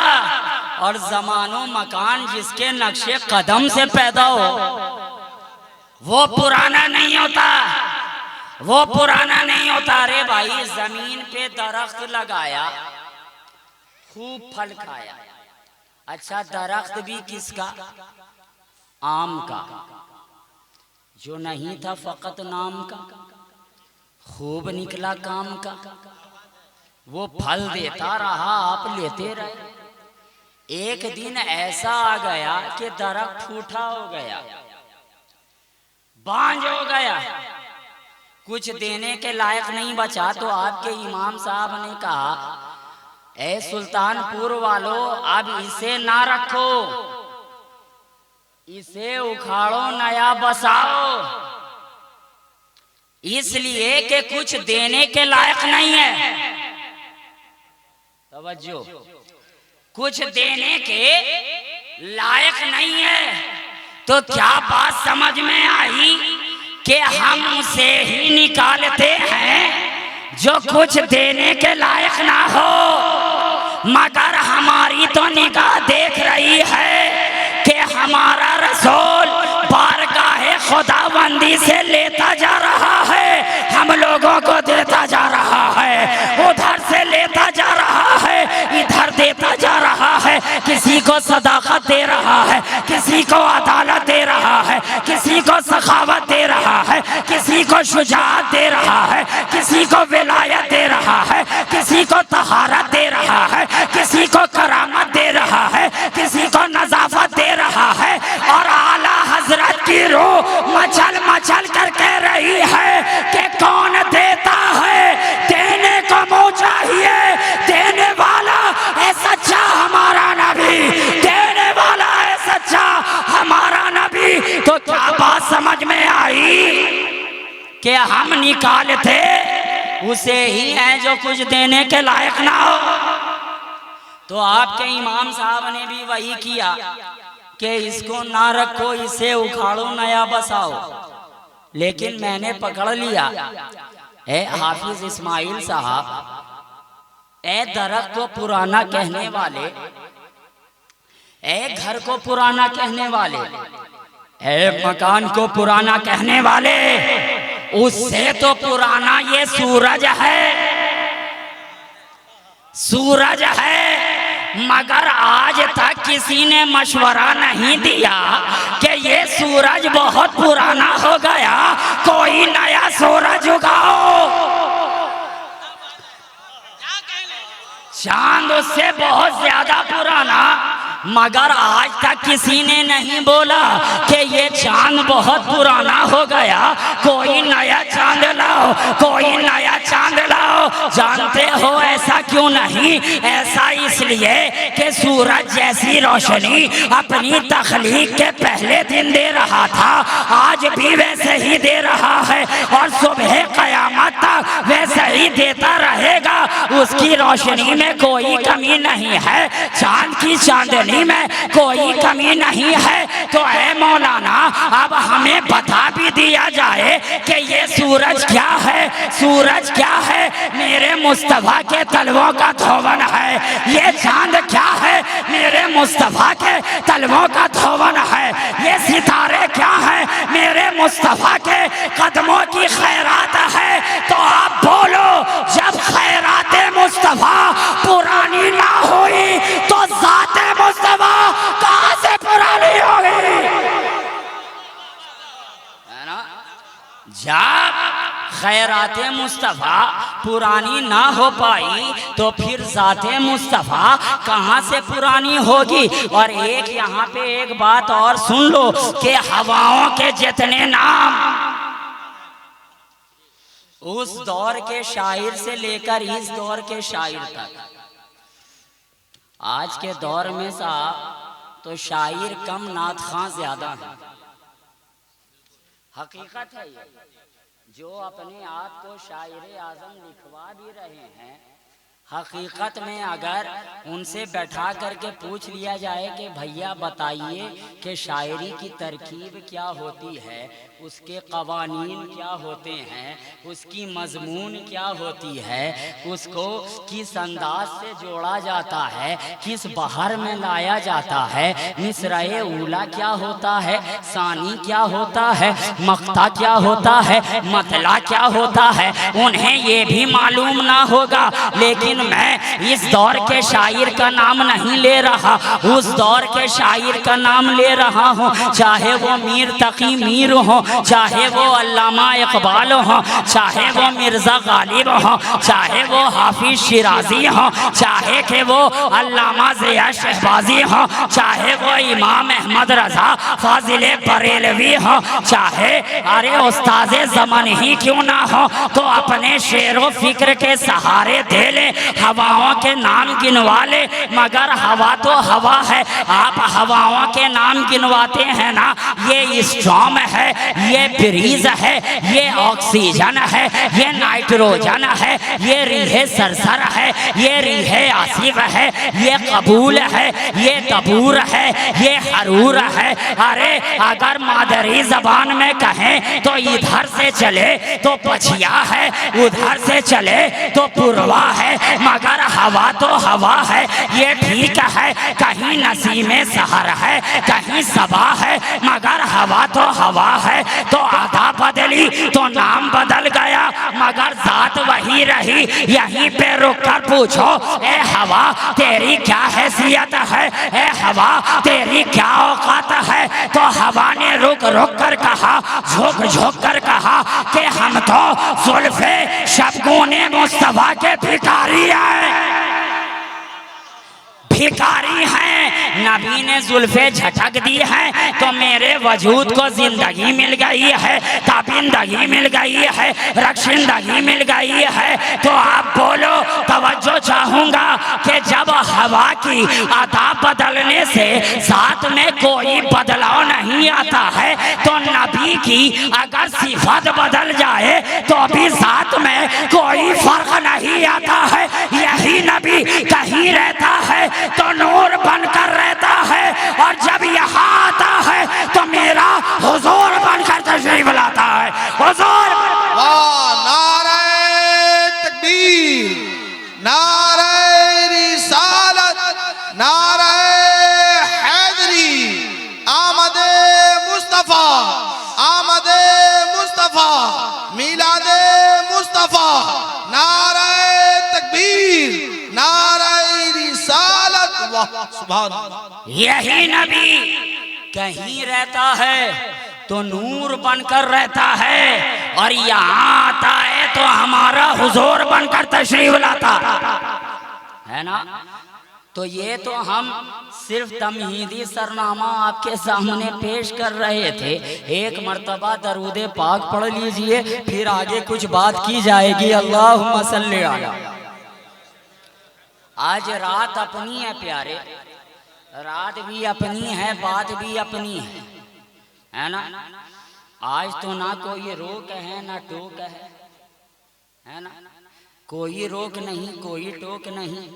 और जमानो मकान जिसके नक्शे कदम से पैदा हो वो पुराना नहीं होता, वो पुराना नहीं होता। अरे भाई जमीन पे दरख्त लगाया, खूब फल खाया, अच्छा दरख्त भी किसका? आम का, जो नहीं था फकत नाम का, खूब निकला काम का, वो फल देता रहा, आप लेते रहे। एक दिन ऐसा आ गया कि दरख्त ठूठा हो गया, बांझ हो गया, कुछ देने के लायक नहीं बचा। तो आपके इमाम साहब ने कहा, ए सुल्तानपुर वालों, अब इसे ना रखो, इसे उखाड़ो, नया बसाओ, इसलिए कि कुछ देने के लायक नहीं है। तवज्जो, कुछ देने के लायक नहीं है। तो क्या बात समझ में आई कि हम उसे ही निकालते हैं जो कुछ देने के लायक ना हो, मगर हमारी तो निगाह देख रही है कि हमारा रसूल बारगाहे खुदाबंदी से लेता जा रहा है, हम लोगों को देता जा रहा है, उधर से लेता जा रहा है, इधर देता जा रहा है। किसी को सदाकत दे रहा है, किसी को अदालत दे रहा है, किसी को सखावत दे रहा है, किसी को शुजाअत दे रहा है, किसी को विलायत दे रहा है, किसी को तहारत दे रहा है, किसी को करामत दे रहा है, किसी को नजाफत दे रहा है। और आला हजरत की रूह मचल मचल कर कह रही है कि कौन देता है, देने को मुँह चाहिए, देने वाला है सच्चा हमारा नबी, देने वाला है सच्चा हमारा नबी। तो क्या बात समझ में आई कि हम निकालते उसे ही है जो कुछ देने के लायक ना हो। तो आपके इमाम साहब ने भी वही किया कि इसको ना रखो, इसे उखाड़ो, नया बसाओ। लेकिन मैंने पकड़ लिया, ए हाफिज इस्माइल साहब, ए दरख्त को पुराना कहने वाले, ए घर को पुराना कहने वाले, ए मकान को पुराना कहने वाले, उससे तो पुराना ये सूरज है, सूरज है। मगर आज तक किसी ने मशवरा नहीं दिया कि ये सूरज बहुत पुराना हो गया, कोई नया सूरज उगाओ। चांद उससे बहुत ज्यादा पुराना, मगर आज तक किसी ने नहीं बोला कि ये चांद बहुत पुराना हो गया, कोई नया चांद लाओ, कोई नया चांद लाओ। जानते हो ऐसा क्यों नहीं? ऐसा इसलिए कि सूरज जैसी रोशनी अपनी तख्लीक के पहले दिन दे रहा था, आज भी वैसे ही दे रहा है, और सुबह कयामत तक वैसे ही देता रहेगा। उसकी रोशनी में कोई कमी नहीं है, चांद की चांदनी में कोई कमी नहीं है। तो ऐ मौलाना, अब हमें बता भी दिया जाए कि ये सूरज क्या है, सूरज क्या है? मेरे मुस्तफा के तलवों का धोवन है। ये चांद क्या है? मेरे मुस्तफा के तलवों का धोवन है। ये सितारे क्या है? मेरे मुस्तफा के कदमों की खैरात है। तो आप बोलो, जब खैराते मुस्तफा पुरानी ना हुई तो ज़ाते मुस्तफा कहां से पुरानी होगी? है ना? जब खैराते मुस्तफा पुरानी ना हो पाई तो फिर ज़ाते मुस्तफा कहां से पुरानी होगी? और एक यहाँ पे एक बात और सुन लो कि हवाओं के जितने नाम उस दौर के शायर से लेकर इस दौर के शायर तक, आज के दौर में साहब तो शायर कम, नात खां ज्यादा है। हकीकत है ये। जो अपने आप को शायर आजम लिखवा भी रहे हैं, हकीकत में अगर उनसे बैठा करके पूछ लिया जाए कि भैया बताइए कि शायरी की तरकीब क्या होती है, उसके कवानीन क्या होते हैं, उसकी मजमून क्या होती है, उसको किस अंदाज से जोड़ा जाता है, किस बहार में लाया जाता है, मिसराए ऊला क्या होता है, सानी क्या होता है, मक्ता क्या होता है, मतला क्या होता है, उन्हें ये भी मालूम ना होगा। लेकिन मैं इस दौर के शायर का नाम नहीं ले रहा, उस दौर के शायर का नाम ले रहा हूँ। चाहे वो मीर तकी मीर हो, चाहे वो अल्लामा इकबाल हो, चाहे वो मिर्जा गालिब हो, चाहे वो हाफिज शिराजी हो, चाहे कि वो अल्लामा ज़िया शहबाजी हो, चाहे वो इमाम अहमद रजा फाजिल बरेलवी हो, चाहे अरे उस्ताद ज़मान ही क्यों ना हो, तो अपने शेरो फिक्र के सहारे दे ले, हवाओं के नाम गिनवा ले। मगर हवा तो हवा है, आप हवाओं के नाम गिनवाते हैं ना, ये स्ट्रॉम है, ये ब्रीज है, ये ऑक्सीजन है, ये नाइट्रोजन है, ये रीहे सरसर है, ये रीहे आसिफ है, ये कबूल है, ये दबूर है, ये हरूर है। अरे अगर मादरी जबान में कहें तो इधर से चले तो पछिया है, उधर से चले तो पुरवा है, मगर हवा तो हवा है, ये ठीक है। कहीं नसीमे सहर है, कहीं सबा है, मगर हवा तो हवा है। तो आधा बदली तो नाम बदल गया, मगर जात वही रही। यहीं पे रुक कर पूछो, ए हवा तेरी क्या हैसियत है, ए हवा तेरी क्या औकात है। तो हवा ने रुक रुक कर कहा, झुक झुक कर कहा कि हम तो जुल्फे शबगुने मुस्तफा के भिखारी हैं, भिखारी हैं। नबी ने जुल्फे झटक दी है तो मेरे वजूद को जिंदगी मिल गई है, ताबिंदगी मिल गई है, रक्षिंदगी मिल गई है। तो आप बोलो, तवज्जो चाहूंगा कि जब हवा की अदा बदलने से साथ में कोई बदलाव नहीं आता है, तो नबी की अगर सिफत बदल जाए तो भी साथ में कोई फर्क नहीं आता है। यही नबी कहीं रहता है तो नूर बनकर रहता है, और जब यहाँ आता है तो मेरा हुजूर बनकर तशरीफ लाता है। हुजूर नारे तकबीर, नारे रिसालत, नारे हैदरी, आमदे मुस्तफा, आमदे मुस्तफा, मिलादे मुस्तफा, नारे तकबीर, नारे रिसालत। वाह सुभान। यही नबी कहीं रहता है तो नूर बनकर रहता है, और यहाँ आता है तो हमारा हुजूर बनकर तशरीफ लाता है ना। तो ये तो हम सिर्फ तमहीदी सरनामा आपके सामने पेश कर रहे थे। एक मर्तबा दरूदे पाक पढ़ लीजिए, फिर आगे कुछ बात की जाएगी। अल्लाहुम्मा सल्ली अला। आज रात अपनी है प्यारे, रात भी अपनी है, बात भी अपनी है ना। आज तो ना कोई रोक है ना टोक है ना, कोई रोक नहीं, कोई टोक नहीं।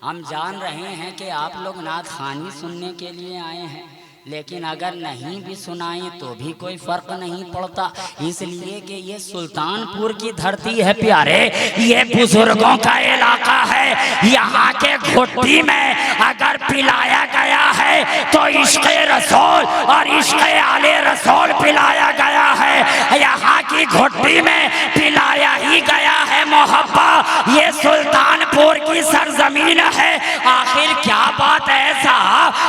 हम जान रहे हैं कि आप लोग नात खानी सुनने के लिए आए हैं, लेकिन अगर नहीं भी सुनाएं तो भी कोई फर्क नहीं पड़ता, इसलिए कि ये सुल्तानपुर की धरती है प्यारे, ये बुजुर्गों का इलाका है। यहाँ के घुट्टी में अगर पिलाया गया है तो इश्क़ रसूल और इश्क़ आले रसूल पिलाया गया है। यहाँ की घुट्टी में पिलाया ही गया है मोहब्बत। ये सुल्तानपुर की सरजमीन है। आखिर क्या बात है ऐसा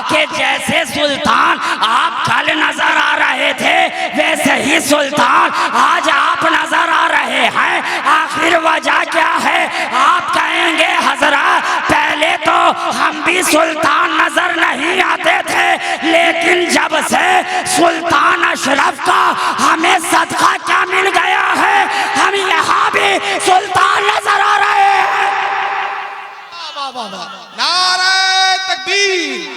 कि जैसे सुल्तान आप कल नजर आ रहे थे, वैसे ही सुल्तान आज आप नजर आ रहे हैं। आखिर वजह क्या है? आप कहेंगे हजरत पहले तो हम भी सुल्तान नजर नहीं आते थे, लेकिन जब से सुल्तान अशरफ का हमें सदका क्या मिल गया है, हम यहाँ भी सुल्तान नजर आ रहे हैं। नारे तकबीर,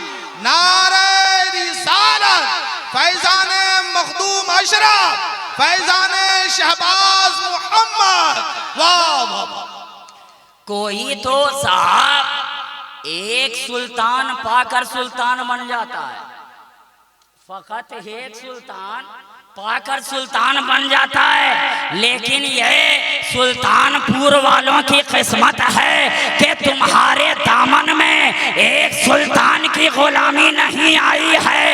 नारे रिसालत, फैजाने मखदूम अशरफ, फैजाने शहबाज मोहम्मद। वाह वाह। कोई तो साहब एक सुल्तान पाकर सुल्तान बन जाता है, फकत एक सुल्तान पाकर सुल्तान बन जाता है। लेकिन ये सुल्तानपुर वालों की किस्मत है कि तुम्हारे दामन में एक सुल्तान की गुलामी नहीं आई है,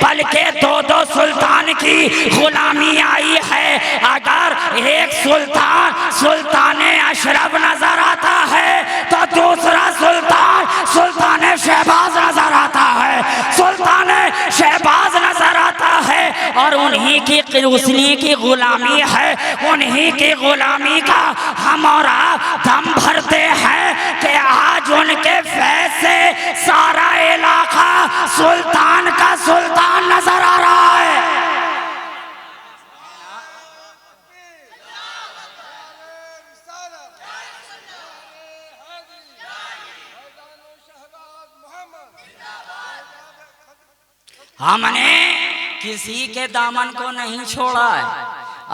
बल्कि दो दो सुल्तान की गुलामी आई है। अगर एक सुल्तान सुल्तान अशरफ नजर आता है तो दूसरा सुल्तान सुल्तान शहबाज नजर आता है, सुल्तान शहबाज नजर आता है। और उन्हीं की गुलामी है, उन्हीं की गुलामी का हम और आप दम भरते हैं कि आज उनके फैज से सारा इलाका सुल्तान का सुल्तान नजर आ रहा है। हमने किसी के दामन को नहीं छोड़ा है।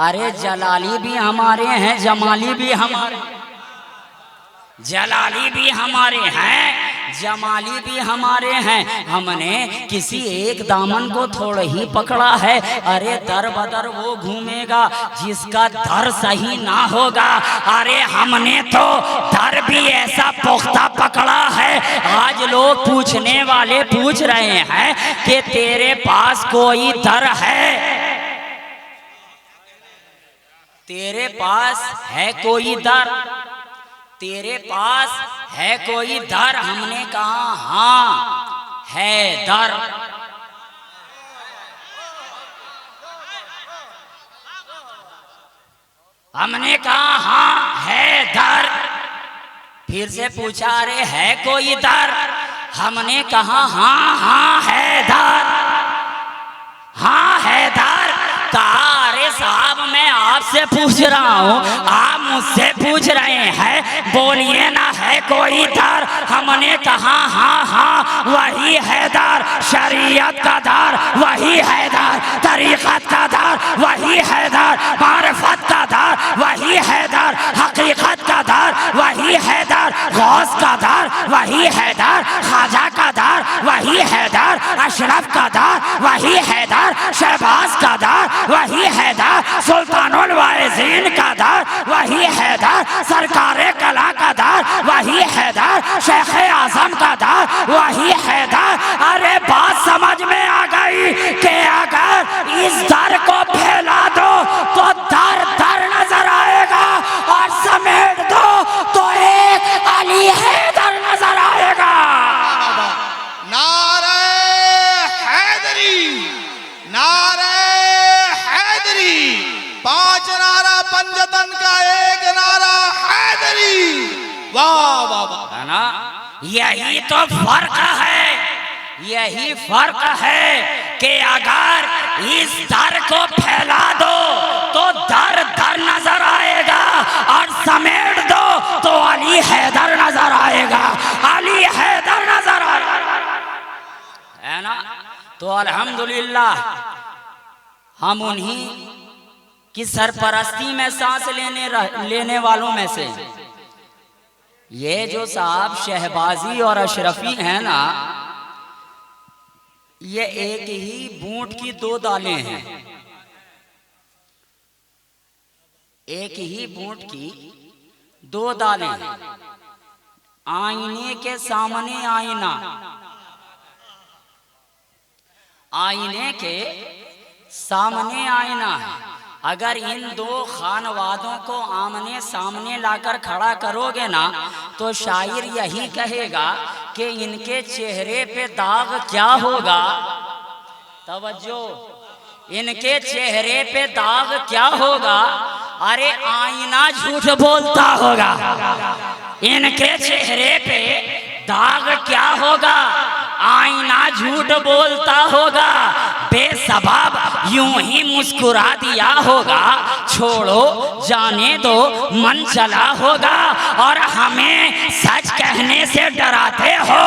अरे जलाली भी हमारे हैं, जमाली भी हमारे, जलाली भी हमारे हैं, जमाली भी हमारे हैं। हमने किसी एक दामन को थोड़ा ही पकड़ा है। अरे दर बदर वो घूमेगा जिसका दर सही ना होगा। अरे हमने तो दर भी ऐसा पुख्ता पकड़ा है। आज लोग पूछने वाले पूछ रहे हैं कि तेरे पास कोई दर है, तेरे पास है कोई दर, तेरे पास है कोई दर। हमने कहा हाँ है दर। हमने कहा हाँ है दर। फिर से पूछा अरे है कोई दर? हमने कहा हाँ हाँ है दर, हाँ है दर। कहा अरे साहब मैं आपसे पूछ रहा हूँ, आप मुझसे पूछ रहे हैं, बोलिए ना है कोई दर? हमने कहा हाँ हाँ वही है दर, शरीयत का दर वही है दर, तरीक़त का दर वही है दर, मारिफत का दर वही है दर, हकीकत का दर वही है दर, गौस का दर वही है दर, ख्वाजा का दर वही है दर, अशरफ का दर वही है दर, शहबाज का दर वही है दर, सुल्तानुल वाइज़ीन का दर वही है दर, सरकारे कला का दर वही है दर, शेख आजम का दर वही है दर। अरे बात समझ में आ गई कि अगर इस दर को फैला दो तो दर दर नजर आएगा, और समेट दो तो एक अली हैदर नजर आएगा। नारे हैदरी, नारे हैदरी, पांच नारा पंजतन का एक नारा हैदरी। वाह वाह वाह, है ना? यही तो फर्क है, यही फर्क है कि अगर इस दर को फैला दो तो दर दर नजर आएगा, और समेट दो तो अली हैदर नजर आएगा, अली हैदर नजर आएगा, है ना? तो अल्हम्दुलिल्लाह हम उन्हीं की सरपरस्ती में सांस लेने वालों में से। ये जो साहब शहबाजी और अशरफी हैं ना, ये एक ही बूंट की दो दालें हैं, एक ही बूंट की दो दालें हैं। आईने के सामने आईना, आईने के सामने आईना है। अगर इन दो खानवादों को आमने सामने लाकर खड़ा करोगे ना तो शायर यही कहेगा कि इनके चेहरे पे दाग क्या होगा। तवज्जो, इनके चेहरे पे दाग क्या होगा? अरे आईना झूठ बोलता होगा। इनके चेहरे पे दाग क्या होगा? आईना झूठ बोलता होगा। बेसबब यूं ही मुस्कुरा दिया होगा, छोड़ो जाने दो मन चला होगा। और हमें सच कहने से डराते हो,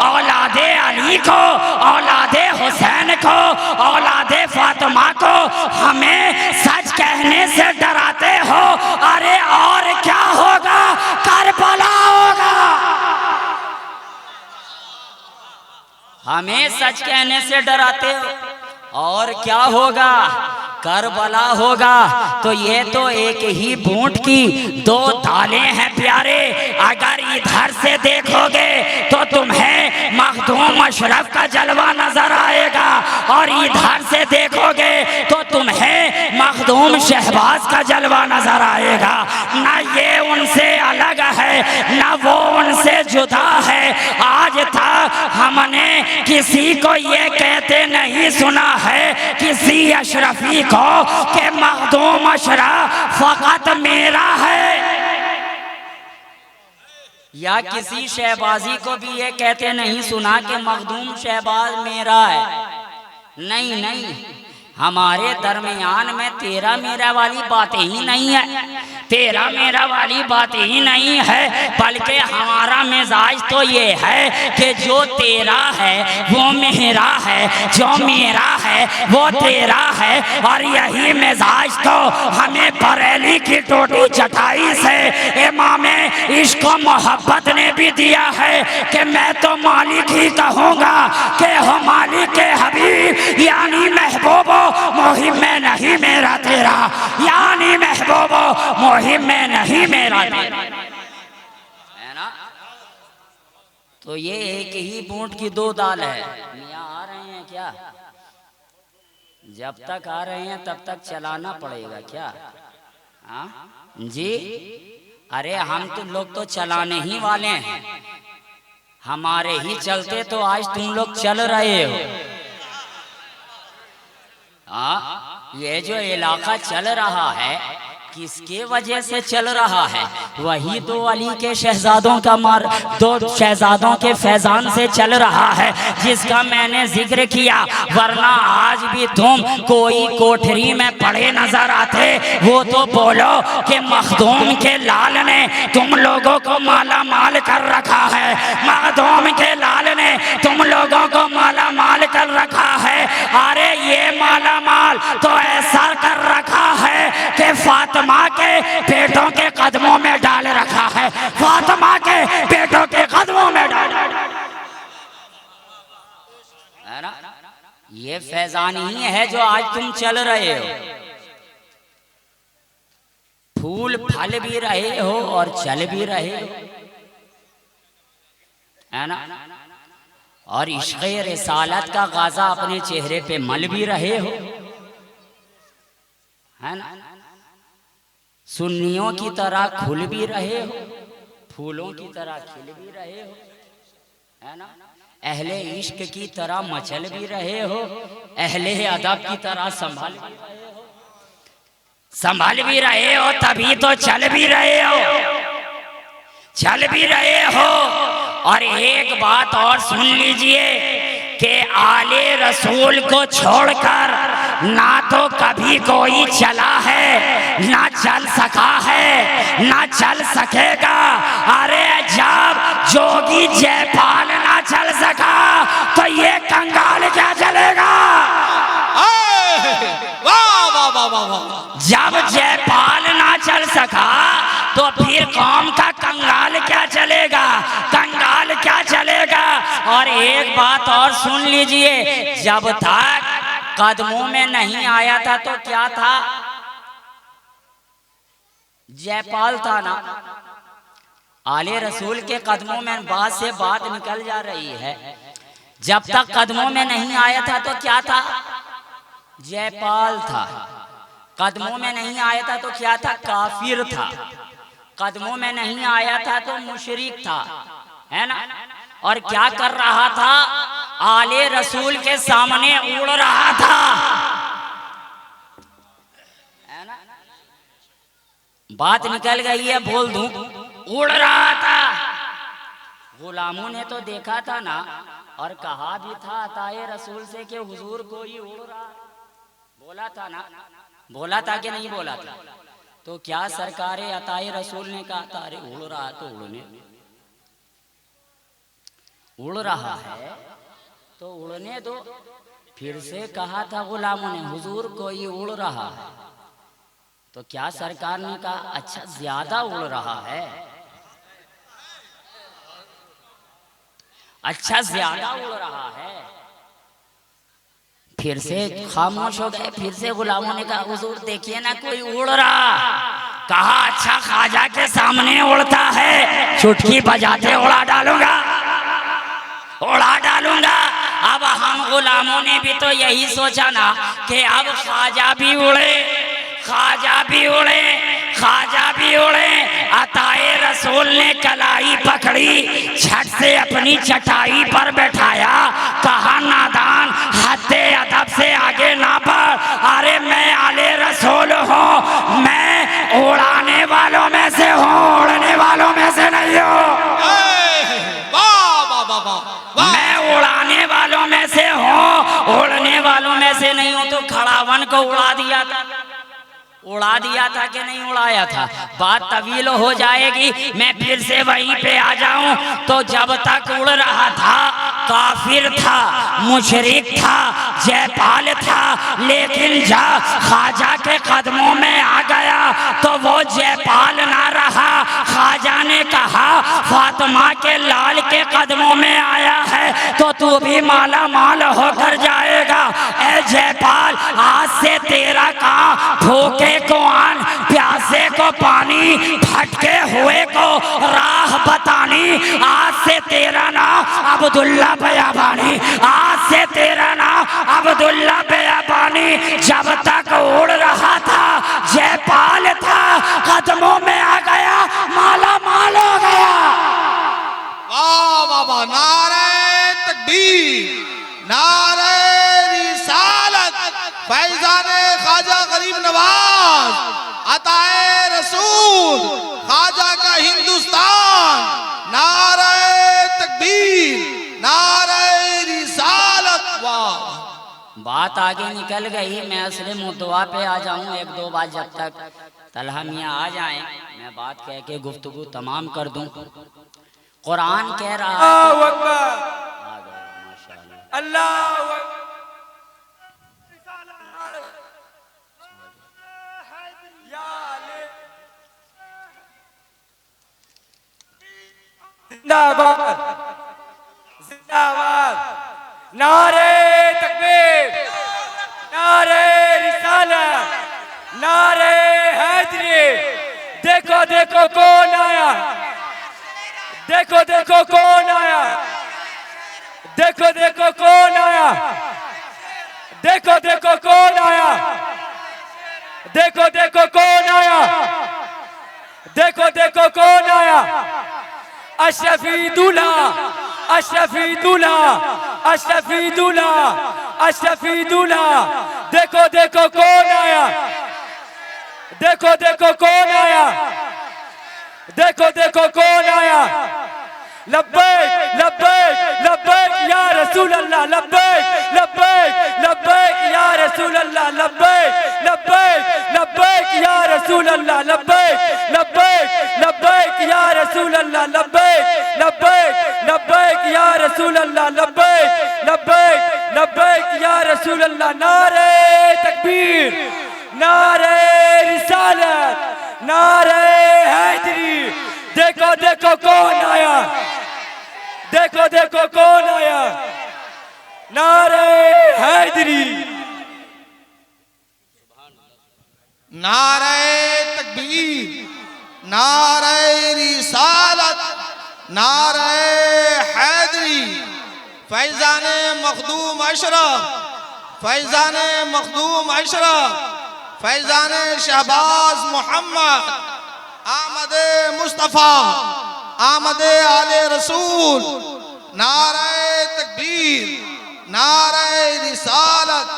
औलादे अली को, औलादे हुसैन को, औलादे फातिमा को हमें सच कहने से डराते हो। अरे और क्या होगा? करबला होगा। हमें सच कहने से डराते हो। और क्या होगा? करबला होगा। तो ये तो एक ही बूंट की दो दालें हैं प्यारे। अगर इधर से देखोगे तो तुम्हें मखदूम अशरफ का जलवा नजर आएगा, और इधर से देखोगे तो तुम्हें मखदूम शहबाज का जलवा नजर आएगा। ना ये उनसे अलग है, ना वो उनसे जुदा है। आज तक हमने किसी को ये कहते नहीं सुना है किसी अशरफी को कि मखदूम अशरफ फकत मेरा है, या किसी शहबाजी को भी ये कहते नहीं सुना कि मखदूम शहबाज मेरा है। नहीं नहीं, हमारे दरमियान में तेरा मेरा वाली बातें ही नहीं है, तेरा मेरा वाली बात ही नहीं है। बल्कि हमारा मिजाज तो ये है कि जो तेरा है वो मेरा है, जो मेरा है वो तेरा है। और यही मिजाज तो हमें बरेली की टोटी चटाई से इमाम इश्क मोहब्बत ने भी दिया है कि मैं तो मालिक ही कहूँगा कि हो मालिक के हबीब, यानी महबूबो मुहिम में नहीं मेरा तेरा, यानी महबूबो मुहिम में नहीं मेरा तेरा, है ना। तो ये एक ही बूंट की दो दाल है। मियां आ रहे हैं क्या? जब तक आ रहे हैं तब तक चलाना पड़ेगा क्या? हाँ जी। अरे हम तुम लोग तो चलाने ही वाले हैं, हमारे ही चलते तो आज तुम लोग चल रहे हो। हाँ, ये जो इलाका चल रहा है किसके वजह से चल रहा है? वही दो अली के शहजादों का दो शहजादों के फैजान से चल रहा है जिसका मैंने जिक्र किया। वरना आज भी तुम कोई कोठरी में पड़े नजर आते वो तो बोलो कि मखदूम के लाल ने तुम लोगों को माला माल कर रखा है, मखदूम के लाल ने तुम लोगों को माला माल कर रखा है। अरे ये माला माल तो ऐसा कर रखा है कि फातिमा के बेटों के कदमों में डाल रखा है, फातिमा के बेटों के कदमों में डाल, है ना। ये फैजान ही है जो आज तुम चल रहे हो। फूल फल भी रहे हो और चल भी रहे हो, है ना। और इश्क़ रिसालत का गाजा अपने चेहरे पे मल भी रहे हो, है ना। सुन्नियों की तरह खुल भी रहे हो, फूलों की तरह खिल भी रहे हो, है ना। अहले इश्क की तरह मचल भी रहे हो, अहले अदब की तरह संभाल भी रहे हो, तभी तो चल भी रहे हो, चल भी रहे हो। और एक बात और सुन लीजिए कि आले रसूल को छोड़कर ना तो कभी कोई चला है, ना चल सका है, ना चल सकेगा। अरे जब जोगी जयपाल ना चल सका तो ये कंगाल क्या चलेगा? वाह वाह वाह वाह वाह। जब जयपाल ना चल सका तो फिर कौम का कंगाल क्या चलेगा? कंगाल क्या चलेगा? और एक बात और सुन लीजिए, जब तक कदमों में नहीं आया था तो क्या था? जयपाल था ना। आले रसूल के कदमों में बात से बात निकल जा रही है। जब तक कदमों में नहीं आया था तो क्या था? जयपाल था। कदमों में नहीं आया था तो क्या था? काफिर था। कदमों में नहीं आया था तो मुशरिक था, है ना। और क्या कर रहा था? आले रसूल के सामने उड़ रहा था, है ना। बात निकल गई है, बोल दूं, उड़ रहा था। गुलामों ने तो देखा था ना, और कहा भी था अताए रसूल से कि हुजूर कोई उड़ रहा, बोला था ना, बोला था कि नहीं बोला था? तो क्या सरकार अताए रसूल ने कहा था अरे उड़ रहा तो उड़ने, उड़ रहा है तो उड़ने दो। फिर से कहा था गुलामों ने हुजूर कोई उड़ रहा है, तो क्या सरकार ने कहा अच्छा ज्यादा उड़ रहा है, अच्छा ज्यादा उड़ रहा है। फिर से खामोश हो गए। फिर से गुलामों ने कहा हुजूर देखिए ना कोई उड़ रहा। कहा अच्छा ख्वाजा के सामने उड़ता है, चुटकी बजाते उड़ा डालूंगा, उड़ा डालूंगा। अब हम गुलामों ने भी तो यही सोचा ना कि अब ख्वाजा भी उड़े, ख्वाजा भी उड़े, ख्वाजा भी उड़े। अताए रसूल ने कलाई पकड़ी, झट से अपनी चटाई पर बैठाया। कहा नादान हद्दे अदब से आगे ना बढ़। अरे मैं आले रसूल हूँ, मैं उड़ाने वालों में से हूँ, उड़ने वालों में से नहीं हूँ। मैं उड़ाने वालों में से हूँ, उड़ने वालों में से नहीं हूँ। तो खड़ावन को उड़ा दिया था, उड़ा दिया था कि नहीं उड़ाया था? बात तवील हो जाएगी, मैं फिर से वहीं पे आ जाऊं। तो जब तक उड़ रहा था काफिर था, मुशरिक था, जयपाल था, लेकिन जब ख्वाजा के कदमों में आ गया तो वो जयपाल ना रहा। ख्वाजा ने कहा फातिमा के लाल के कदमों में आया है तो तू भी माला माल होकर जाएगा। ए जयपाल आज से तेरा काम भूखे को आन, प्यासे को पानी, भटके हुए को राह बतानी। आज से तेरा नाम अब्दुल्ला बयाबानी, आज से तेरा नाम अब्दुल्ला बयाबानी। जब तक उड़ रहा था जयपाल था, कदमों में आ गया, माला माल हो गया। वाह वाह वाह, नारे तकबीर, नारे रिसालत, फैजाने ख्वाजा गरीब नवाज, अताए रसूल, ख्वाजा का हिंदुस्तान। नारे तकबीर, नारे रिसालत। वाह, बात आगे निकल गई। मैं असले मुद्दा पे आ जाऊं एक दो बार, जब तक तलहा मियाँ आ जाएं मैं बात कह के गुफ्तगू तमाम कर दूं। कुरान कह रहा है अल्लाहु अकबर, अल्लाहु अकबर। जिंदाबाद, जिंदाबाद, नारे तकबीर, नारे रिसालत, नारे हैदरी। देखो देखो कौन आया, देखो देखो कौन आया, देखो देखो कौन आया, देखो देखो कौन आया, देखो देखो कौन आया, देखो देखो कौन आया। अशरफी दूल्हा, अशरफी दूल्हा, अशरफी दूल्हा, अशरफी दूल्हा। देखो देखो कौन आया, देखो देखो कौन आया, देखो देखो कौन आया। लब्बैक लब्बैक लब्बैक या रसूल अल्लाह, लब्बैक लब्बैक लब्बैक या रसूल अल्लाह, लब्बैक लब्बैक लब्बैक या रसूल अल्लाह, लब्बैक लब्बैक लब्बैक या रसूल अल्लाह, लब्बैक लब्बैक लब्बैक या रसूल अल्लाह, लब्बैक लब्बैक लब्बैक या रसूल अल्लाह। नारे तकबीर, नारे रिसालत, नारे हैदरी। देखो देखो कौन आया, देखो देखो कौन आया। नारे हैदरी, नारे तकबीर, नारे रिसालत, नारे हैदरी। फैजाने मखदूम अशरफ, फैजाने मखदूम अशरफ, फैजाने शहबाज मोहम्मद, आमदे मुस्तफ़ा, आमदे आले रसूल। नारे तकबीर, नारे रिसालत।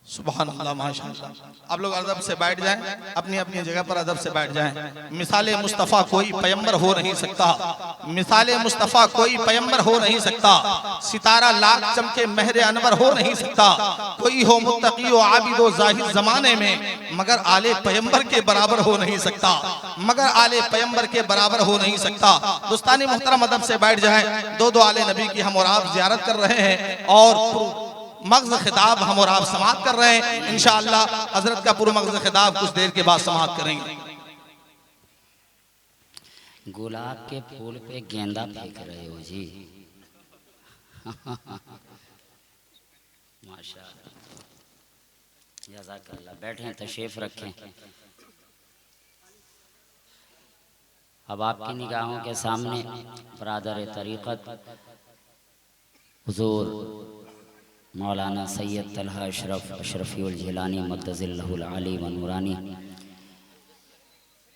सुभान अल्लाह माशाअल्लाह। आप लोग अदब से बैठ जाएं, अपनी अपनी जगह पर अदब से बैठ जाएं। मिसाले मुस्तफ़ा कोई पैगंबर हो नहीं सकता, मिसाले मुस्तफ़ा कोई पैगंबर हो नहीं सकता। सितारा लाख चमके महरे अनवर हो नहीं सकता। कोई हो मुत्तकी व आबिद व ज़ाहिद ज़माने में, मगर आले पैगंबर के बराबर हो नहीं सकता, मगर आले पैगंबर के बराबर हो नहीं सकता। दोस्तानी मुहतरम अदब से बैठ जाएं। दो आले नबी की हम और आप ज़ियारत कर रहे हैं और मग़ज़ खिताब हम और आप समाप्त कर रहे हैं। इंशाअल्लाह हजरत का पूरा मग़ज़ खिताब कुछ देर के बाद समाप्त करेंगे। गुलाब के फूल पे गेंदा फेंक रहे हो जी। माशाअल्लाह, जज़ाकल्लाह। बैठें, तशरीफ रखें। अब आपकी निगाहों के सामने बरादर तरीक़त हुज़ूर मौलाना सैयद तलहा अशरफ अशरफीउल जिलानी मद्दज़िल्लहुल आली व नूरानी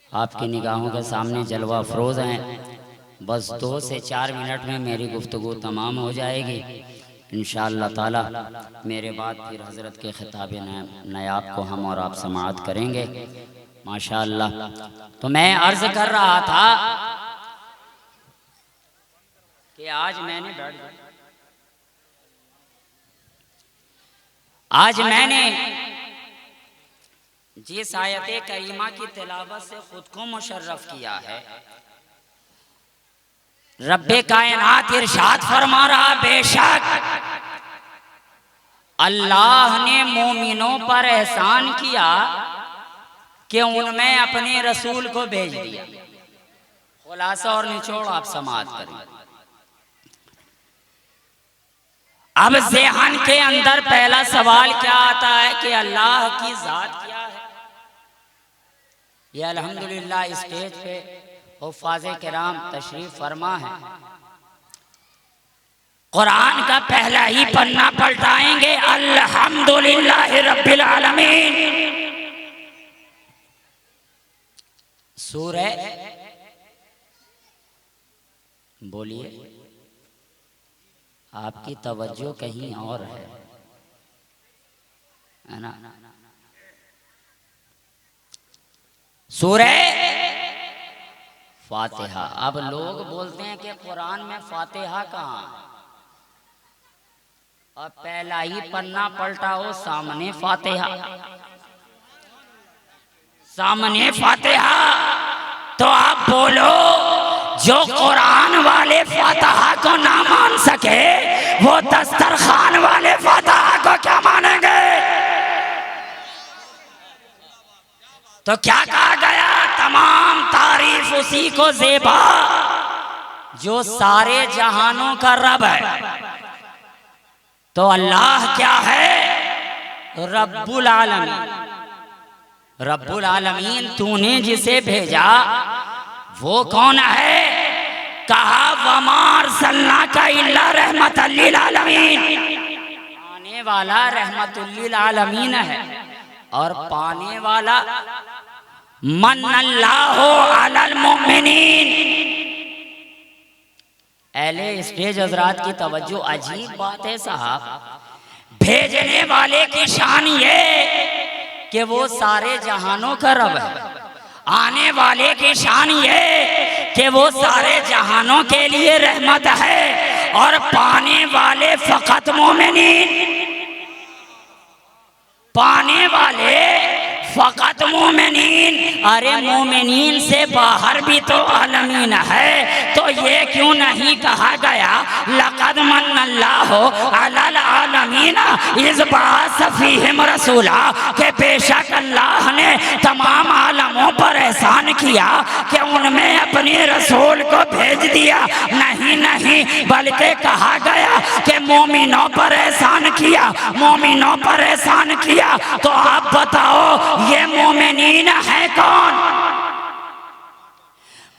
आपकी निगाहों के सामने जलवा अफरोज़ हैं। बस 2 से 4 मिनट में मेरी गुफ्तगू तमाम हो जाएगी इंशाअल्लाह ताला। मेरे बाद फिर हज़रत के खिताब नायाब को हम और आप समाअत करेंगे माशाअल्लाह। तो मैं अर्ज़ कर रहा था कि आज मैंने जिस आयत करीमा की तिलावत से खुद को मुशर्रफ किया है, रब्बे कायनात इरशाद फरमा रहा, बेशक अल्लाह ने मोमिनों पर एहसान किया कि उनमें अपने रसूल को भेज दिया। खुलासा और निचोड़ आप समाअत करें। अब ज़हन के अंदर पहला सवाल क्या आता है कि अल्लाह की ज़ात क्या है। ये अल्हम्दुलिल्लाह स्टेज पे हुफ़ाज़े किराम तशरीफ फरमा है। कुरान का पहला ही पन्ना पलटाएंगे, अल्हम्दुलिल्लाह रब्बिल आलमीन। सूरह, बोलिए, आपकी तवज्जो कहीं और है ना। सूरह फातिहा। अब लोग बोलते हैं कि कुरान में फातिहा कहाँ, और पहला ही पन्ना पलटाओ, सामने फातिहा, सामने फातिहा। तो आप बोलो, जो कुरान वाले फातिहा को ना मान सके वो दस्तरखान वाले फातिहा को क्या मानेंगे। तो क्या कहा गया, तमाम तारीफ उसी को ज़ेबा जो सारे जहानों का रब है। तो अल्लाह क्या है, रब्बुल आलमीन। रब्बुल आलमीन तूने जिसे भेजा वो कौन है, कहा वमा अरसलनाका इल्ला रहमतल लिल आलमीन। आने वाला रहमतुल लिल आलमीन है और पाने वाला मन्नल्लाहु अलल मुमिनीन। अहले स्टेज हजरात की तवज्जो, अजीब बात है साहब। भेजने वाले की शान ये कि वो सारे जहानों का रब है। आने वाले की शान ये कि वो सारे जहानों के लिए रहमत है और पाने वाले फकत मोमिनीन। पाने वाले फकत मोमिनीन। अरे मोमिनीन से बाहर भी तो आलमीन है, तो ये क्यों नहीं कहा गया, लक़द मन्नल्लाहु अलल आलमीन इज़ बअस फ़ीहिम रसूला, के बेशक अल्लाह ने तमाम आलमों पर एहसान किया कि उनमें अपने रसूल को भेज दिया। नहीं नहीं, बल्कि कहा गया कि मोमिनों पर एहसान किया, मोमिनों पर एहसान किया। तो आप बताओ ये मोमिनीन है कौन।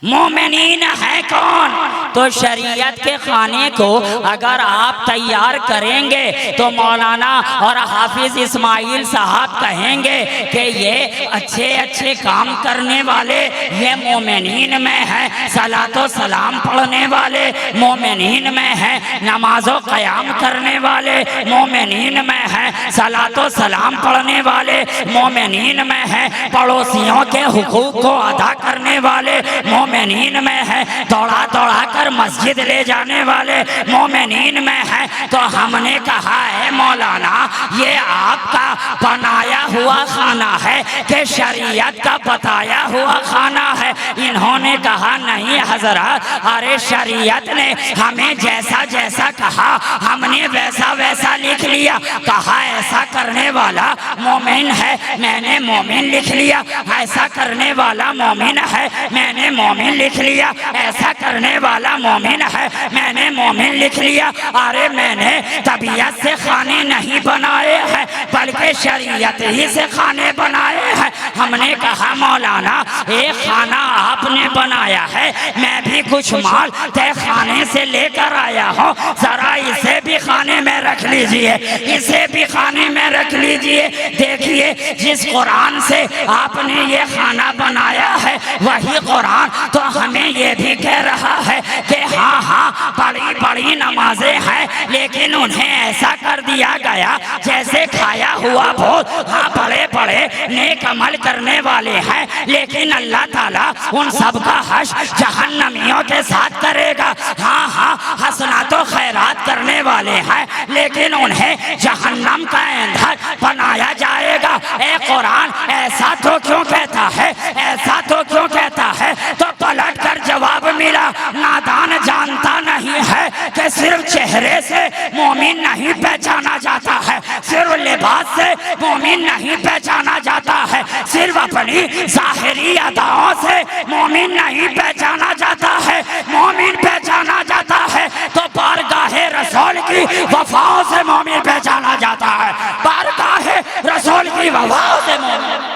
मोमिनीन है कौन? तो शरीयत के खाने को अगर आप तैयार करेंगे तो मौलाना और हाफिज इस्माइल साहब कहेंगे कि ये अच्छे अच्छे काम करने वाले ये मोमिनीन में है, सलातो सलाम पढ़ने वाले मोमिनीन में है, नमाजो क़याम करने वाले मोमिनीन में है, सलातो सलाम पढ़ने वाले मोमिनीन में है, पड़ोसियों के हुकूक को अदा करने वाले मोमिनीन में है, दौड़ा दौड़ा कर मस्जिद ले जाने वाले मोमिनीन में है। तो हमने कहा है मौलाना ये आपका बनाया हुआ खाना है कि शरीयत का बताया हुआ खाना है? इन्होंने कहा नहीं हजरत, अरे शरीयत ने हमें जैसा जैसा कहा हमने वैसा वैसा लिख लिया। कहा ऐसा करने वाला मोमिन है, मैंने मोमिन लिख लिया। ऐसा करने वाला मोमिन है, मैंने मोमिन लिख लिया। ऐसा करने वाला मोमिन है, मैंने मोमिन लिख लिया। अरे मैंने तबीयत से खाने नहीं बनाए हैं बल्कि शरीयत ही से खाने बनाए हैं। हमने कहा मौलाना एक खाना आपने बनाया है, मैं भी कुछ माल तय खाने से लेकर आया हूँ, जरा इसे भी खाने में रख लीजिए, इसे भी खाने में रख लीजिए। देखिए जिस कुरान से आपने ये खाना बनाया है वही कुरान तो हमें ये भी कह रहा है कि हाँ हाँ बड़ी बड़ी नमाजें हैं लेकिन उन्हें ऐसा कर दिया गया जैसे खाया हुआ भूत। हाँ बड़े बड़े नेक अमल करने वाले हैं लेकिन अल्लाह ताला उन सब का हश्र जहन्नमियों के साथ करेगा। हाँ हाँ हसना तो खैरात करने वाले हैं लेकिन उन्हें जहन्नम का ईंधन बनाया जाएगा। ए कुरान ऐसा तो क्यों कहता है, ऐसा तो क्यों कहता है? तो पलट कर जवाब मिला, नादान जानता नहीं है कि सिर्फ चेहरे से मोमिन नहीं पहचाना जाता है, सिर्फ लिबास से मोमिन नहीं पहचाना जाता है, सिर्फ अपनी ज़ाहिरी अदाओं से मोमिन नहीं पहचाना जाता है। मोमिन पहचाना जाता है तो बारगाहे रसूल की वफाओं से मोमिन पहचाना जाता है, बारगाहे रसूल की वफाओं से मोमिन।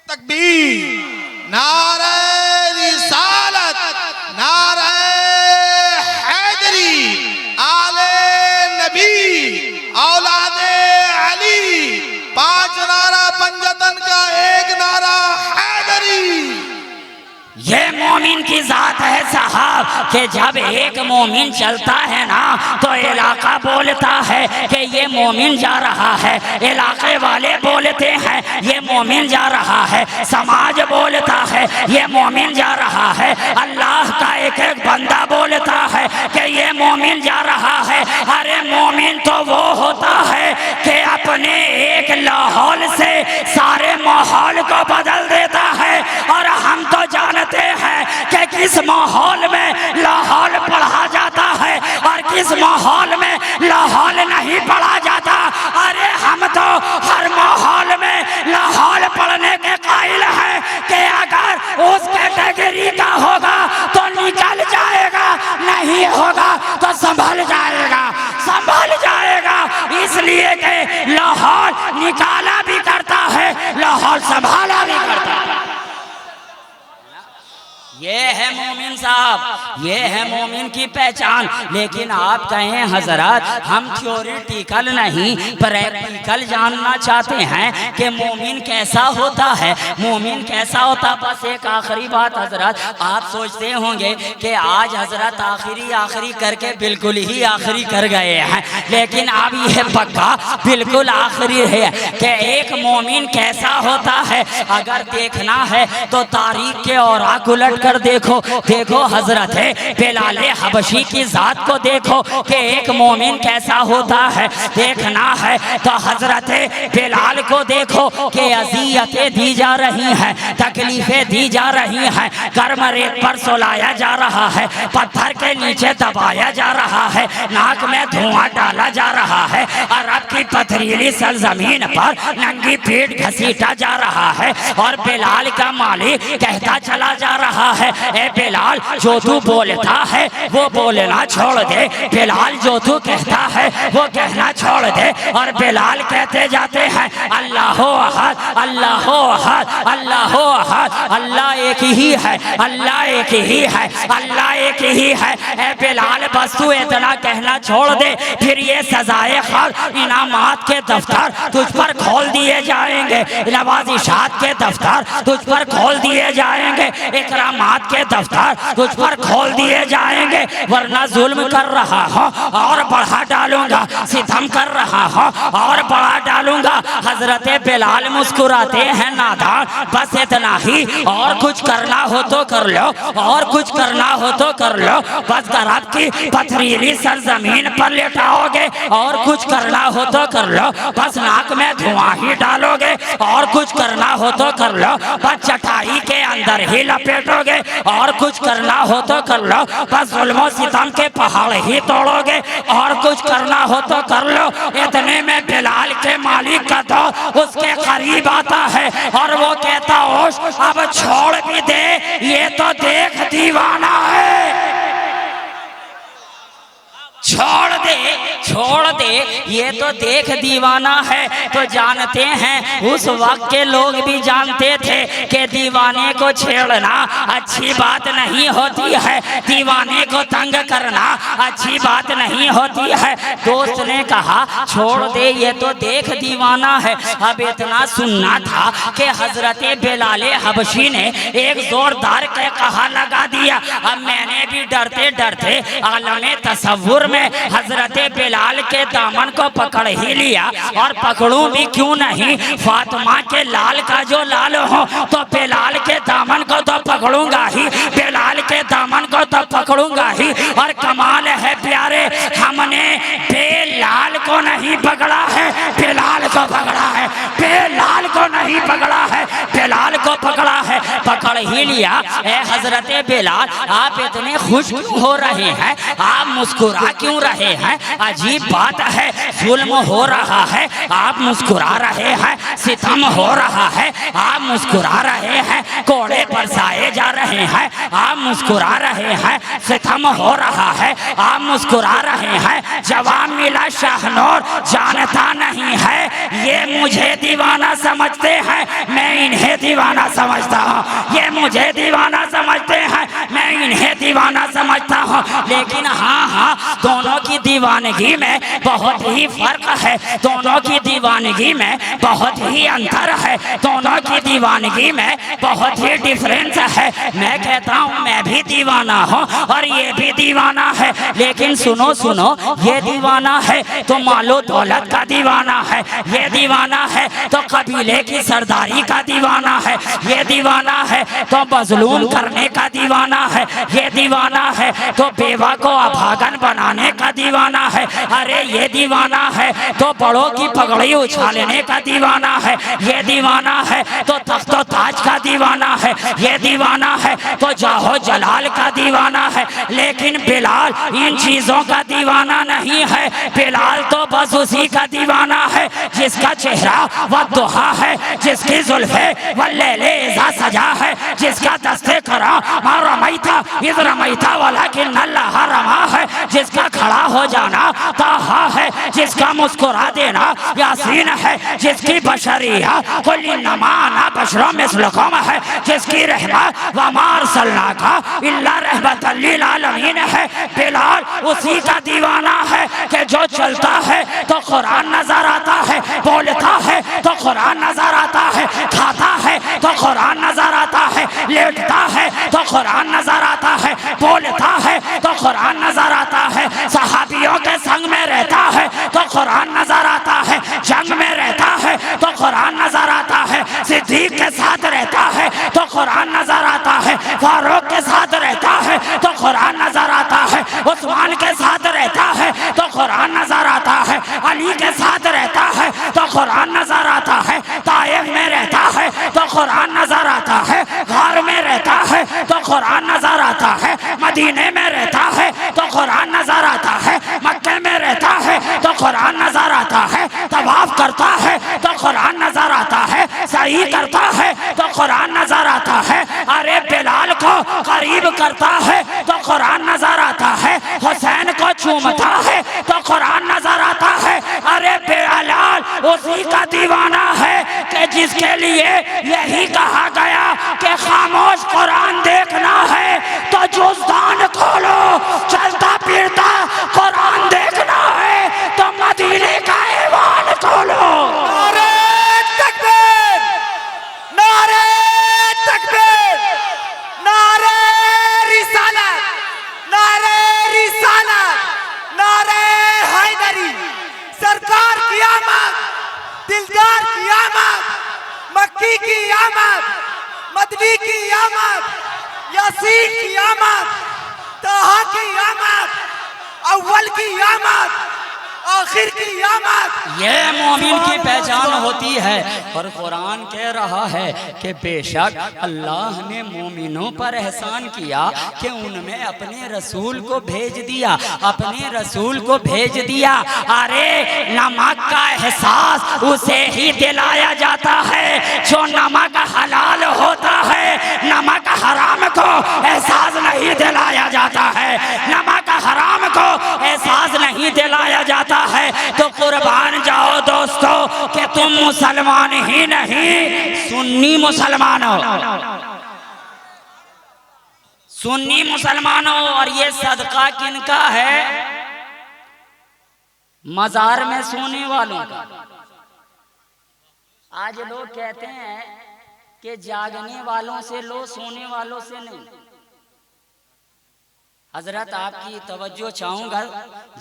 तकबीर, नारे रिसालत, नारे हैदरी, आले नबी, औलादे अली, 5 नारा पंजतन का 1 नारा हैदरी। ये मोमिन की जात है साहब कि जब एक मोमिन चलता है ना तो इलाका बोलता है कि ये मोमिन जा रहा है, इलाके वाले बोलते हैं ये मोमिन जा रहा है, समाज बोलता है ये मोमिन जा रहा है, अल्लाह का एक एक बंदा बोलता है कि ये मोमिन जा रहा है। अरे मोमिन तो वो होता है कि अपने एक लाहौल से सारे माहौल को बदल देता है। और हम तो जानते हैं कि किस माहौल में लाहौल पढ़ा जाता है और किस माहौल में लाहौल नहीं पढ़ा जाता। अरे हम तो हर माहौल में लाहौल पढ़ने के कायल हैं कि अगर उस कैटेगरी का होगा तो निकल जाएगा, नहीं होगा तो संभल जाएगा, संभल जाएगा। इसलिए कि लाहौल निकाला भी करता है, लाहौल संभाला भी करता है। ये है मोमिन साहब, ये है मोमिन की पहचान। लेकिन आप कहें हजरत हम थ्योरिटिकल नहीं प्रैक्टिकल जानना चाहते हैं कि मोमिन कैसा होता है, मोमिन कैसा होता। बस एक आखिरी बात हजरत, आप सोचते होंगे कि आज हजरत आखिरी करके बिल्कुल ही आखिरी कर गए हैं, लेकिन अब यह पक्का बिल्कुल आखिरी है कि एक मोमिन कैसा होता है। अगर देखना है तो तारीख के औराक उलट कर देखो, देखो हजरत बिलाल हबशी की जात को देखो कि एक मोमिन कैसा होता है। देखना है तो हजरत बिलाल को देखो कि अज़ियतें दी जा रही हैं, तकलीफें दी जा रही हैं, गर्म रेत पर सुलाया जा रहा है, पत्थर के नीचे दबाया जा रहा है, नाक में धुआं डाला जा रहा है, अरब की पथरीली सरजमीन पर नंगी पीठ घसीटा जा रहा है। और बिलाल का मालिक कहता चला जा रहा है ए बिलाल जो तू बोलता है वो बोलना छोड़ दे, बिलाल जो तू कहता है वो कहना छोड़ दे। और बिलाल कहते जाते हैं अल्लाहो अहद, अल्लाहो अहद, अल्लाहो अहद, अल्लाह एक ही है, अल्लाह एक ही है, अल्लाह एक ही है। ए बिलाल बस तू इतना कहना छोड़ दे, फिर ये सजाए खैर इनामात के दफ्तर तुझ पर खोल दिए जाएंगे, नवाजिशात के दफ्तर तुझ पर खोल दिए जाएंगे, इकरामात के दफ्तर तुझ पर खोल दिए जाएंगे। वरना जुल्म कर रहा हो और बढ़ा डालूंगा, सितम कर रहा हो और बढ़ा डालूंगा। हजरत बिलाल मुस्कुराते हैं नादान बस इतना ही, और कुछ करना हो तो कर लो, और कुछ करना हो तो कर लो, बस गरब की पथरीली सरजमीन पर लेटाओगे, और कुछ करना हो तो कर लो, बस नाक में धुआं ही डालोगे, और कुछ करना हो तो कर लो, बस चटाई के अंदर ही लपेटोगे, और कुछ करना हो तो कर लो, बस जुल्म सितम के पहाड़ ही तोड़ोगे, और कुछ करना हो तो कर लो। इतने में बिलाल के मालिक का दोस्त उसके करीब आता है और वो कहता ओश अब छोड़ भी दे, ये तो देख दीवाना है, छोड़ दे, छोड़ दे, ये तो देख दीवाना है। तो जानते हैं उस वक्त के लोग भी जानते थे कि दीवाने को छेड़ना अच्छी बात नहीं होती है, दीवाने को तंग करना अच्छी बात नहीं होती है। दोस्त ने कहा छोड़ दे, ये तो देख दीवाना है। अब इतना सुनना था कि हजरत बिलाल हबशी ने एक जोरदार के कहा लगा दिया। अब मैंने भी डरते डरते आलमे तसव्वुर में हजरत बिलाल के दामन को पकड़ ही लिया, और पकड़ूं भी क्यों नहीं, फातिमा के लाल का जो लाल हो तो बिलाल के दामन को तो पकड़ूंगा ही, बिलाल के दामन को तो पकड़ूंगा ही। और कमाल है प्यारे, हमने बिलाल को नहीं पकड़ा है, बिलाल को पकड़ा है, बिलाल को नहीं पकड़ा है, बिलाल को पकड़ा है, पकड़ ही लिया। ए हजरत बिलाल आप इतने खुश क्यों हो रहे हैं, आप मुस्कुरा क्यों रहे हैं? अजीब बात है, जुल्म हो रहा है आप मुस्कुरा रहे हैं, सितम हो रहा है आप मुस्कुरा रहे हैं, कोड़े बरसाए जा रहे हैं आप मुस्कुरा रहे हैं, सितम हो रहा है आप मुस्कुरा रहे हैं। जवाब मिला शाहनूर जानता नहीं है, ये मुझे दीवाना समझते हैं, मैं इन्हें दीवाना समझता हूँ, ये मुझे दीवाना समझते हैं, मैं इन्हें दीवाना समझता हूँ। लेकिन हाँ हाँ दोनों की दीवानगी में बहुत ही फर्क है, दोनों की दीवानगी में बहुत ही अंतर है, दोनों की दीवानगी में बहुत ही डिफरेंस है। मैं कहता हूँ मैं भी दीवाना हूँ और ये भी दीवाना है, लेकिन सुनो सुनो, ये दीवाना है तो मालो दौलत का दीवाना है, ये दीवाना है तो कबीले की सरदारी का दीवाना है, ये दीवाना है तो मजलूम करने का दीवाना है, ये दीवाना है तो बेवा को अभागन बनाने का दीवाना है, अरे ये दीवाना है तो बड़ों की पगड़ी उछालने का दीवाना है, ये दीवाना है तो तख्तो ताज का दीवाना है, ये दीवाना है तो जाहो जलाल का दीवाना है। लेकिन बिलाल इन चीजों का दीवाना नहीं है, बिलाल तो बस उसी का दीवाना है जिसका चेहरा वह दुहा है, जिसकी जुल्फे वह लैले इज़ा सजा है, जिसका दस्ते करा मा रमैता इज़ रमैता वलाकिन अल्लाह रमा है, जिसका खड़ा हो जाना ताहा है, जिसका मुस्कुरा देना यासीन है, जिसकी बशरिया कुल इन्नमा अना बशरुम मिस्लुकुम है, जिसकी रहमत व मा अरसलनाका इल्ला रहमतल लिल आलमीन है। बिलाल उसी का दीवाना है कि जो चलता है तो कुरान नजर आता है, बोलता है तो कुरान नजर आता है, खाता है तो कुरान नजर आता है, लेटता है तो कुरान नजर आता है, बोलता है तो कुरान नजर आता है, सहाबियों के संग में रहता है तो कुरान नजर आता है, जंग में रहता है तो कुरान नजर आता है, सिद्दीक के साथ रहता है तो कुरान नजर आता है, फारूक के साथ रहता है तो कुरान नजर आता है, उस्मान के साथ रहता है तो कुरान नजर आता है, अली के साथ रहता है तो कुरान नजर आता है, ताइफ में रहता है तो कुरान नजर आता है, घर में रहता है तो कुरान नजर आता है, मदीने में रहता है तो कुरान नजर आता है, मक्के में रहता है तो कुरान नजर आता है, तवाफ करता है तो कुरान नजर आता है, सही करता है तो कुरान नजर आता है। अरे बिलाल को करीब करता है तो कुरान नजर आता है, हुसैन को चूमता है तो कुरान नजर आता है। अरे बेलाल उसी का दीवाना है कि जिसके लिए यही कहा गया कि खामोश कुरान देखना है तो जुज़दान खोलो, चलता फिरता कुरान देखना है तो मदीने का ईवान खोलो। नारे तकबीर, नारे तकबीर, नारे रिसालत, नारे रिसालत, नारे हैदरी। सरकार की आमद, दिलदार की आमद, मक्की की आमद, मदनी की आमद, यासीन की आमद, ताहा की आमद, अव्वल की आमद, आखिर की आमद। ये मोमिन की पहचान होती है। और कुरान कह रहा है कि बेशक अल्लाह ने मोमिनों पर एहसान किया कि उनमें अपने रसूल को भेज दिया, अपने रसूल को भेज दिया। अरे नमक का एहसास उसे ही दिलाया जाता है जो नमक हलाल होता है, नमक हराम को एहसास नहीं दिलाया जाता है, नमक हराम को एहसास नहीं दिलाया जाता है। तो कुर्बान जाओ दोस्तों कि तुम मुसलमान ही नहीं सुन्नी मुसलमान हो, सुन्नी मुसलमान हो। और ये सदका किनका है? मजार में सोने वालों का। आज लोग कहते हैं कि जागने वालों से लो, सोने वालों से नहीं। हजरत आपकी तवज्जो चाहूंगा,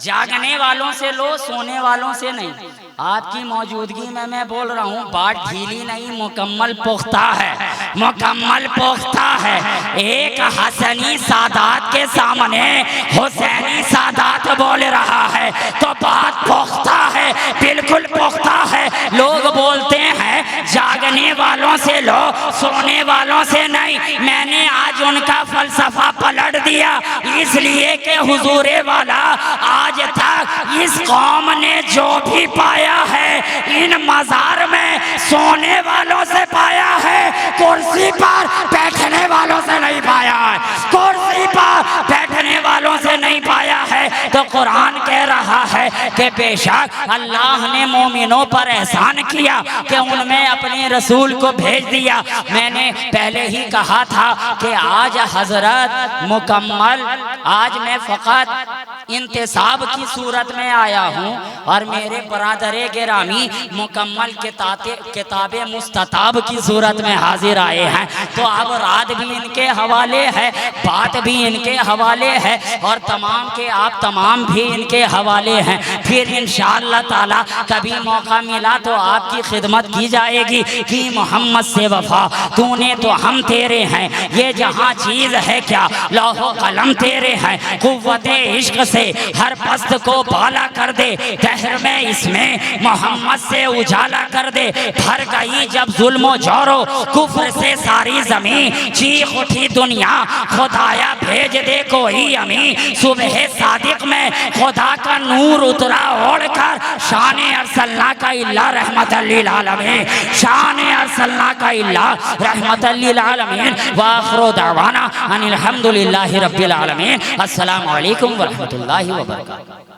जागने वालों से लो, सोने वालों से नहीं। आपकी मौजूदगी में मैं बोल रहा हूँ, बात ढीली नहीं, मुकम्मल पुख्ता है, मुकम्मल पुख्ता है। एक हसनी सादात के सामने हुसैनी सादात बोल रहा है तो बात पुख्ता है, बिल्कुल पुख्ता है। लोग बोलते हैं जागने वालों से लो, सोने वालों से नहीं। मैंने आज उनका फलसफा पलट दिया, इसलिए कि हुजूरे वाला आज तक इस कौम ने जो भी पाया है इन मजार में सोने वालों से पाया है, कुर्सी पर बैठने वालों से नहीं पाया है, कुर्सी पर बैठने वालों से नहीं पाया है। तो कुरान कह रहा है कि बेशक अल्लाह ने मोमिनों पर एहसान किया कि उनमें अपने रसूल को भेज दिया। मैंने पहले ही कहा था कि आज हजरत मुकम्मल, आज मैं फ़कत इंतसाब की सूरत में आया हूँ और मेरे बरादरे गिरामी मुकम्मल किताब मुस्तताब की सूरत में हाजिर आए हैं। तो अब रात भी इनके हवाले है, बात भी इनके हवाले है और तमाम के आप तमाम भी इनके हवाले हैं। फिर इंशाअल्लाह ताला कभी मौका मिला तो आपकी खिदमत की जाएगी कि मोहम्मद से वफा तूने तो हम तेरे हैं, ये जहाँ चीज़ है क्या लौहो कलम तेरे हैं। कुव्वते इश्क से हर पस्त को बाला कर दे, दहर में इसमें मोहम्मद से उजाला कर दे। भर गई जब जुल्म जोरो कुफ्र से सारी जमीन, चीख उठी दुनिया खुदाया भेज दे कोई अमी। सुबह सादिक में खुदा का नूर उतरा ओढ़कर, शान अरसलना का इल्ला रहमतल लिल आलमीन, शान अरसलना का इल्ला रहमतल लिल आलमीन। व आखिरु दावाना अनिल हम्दुलिल्लाहि रब्बिल आलमीन। अस्सलामु अलैकुम व रहमतुल्लाहि व बरकातुहू।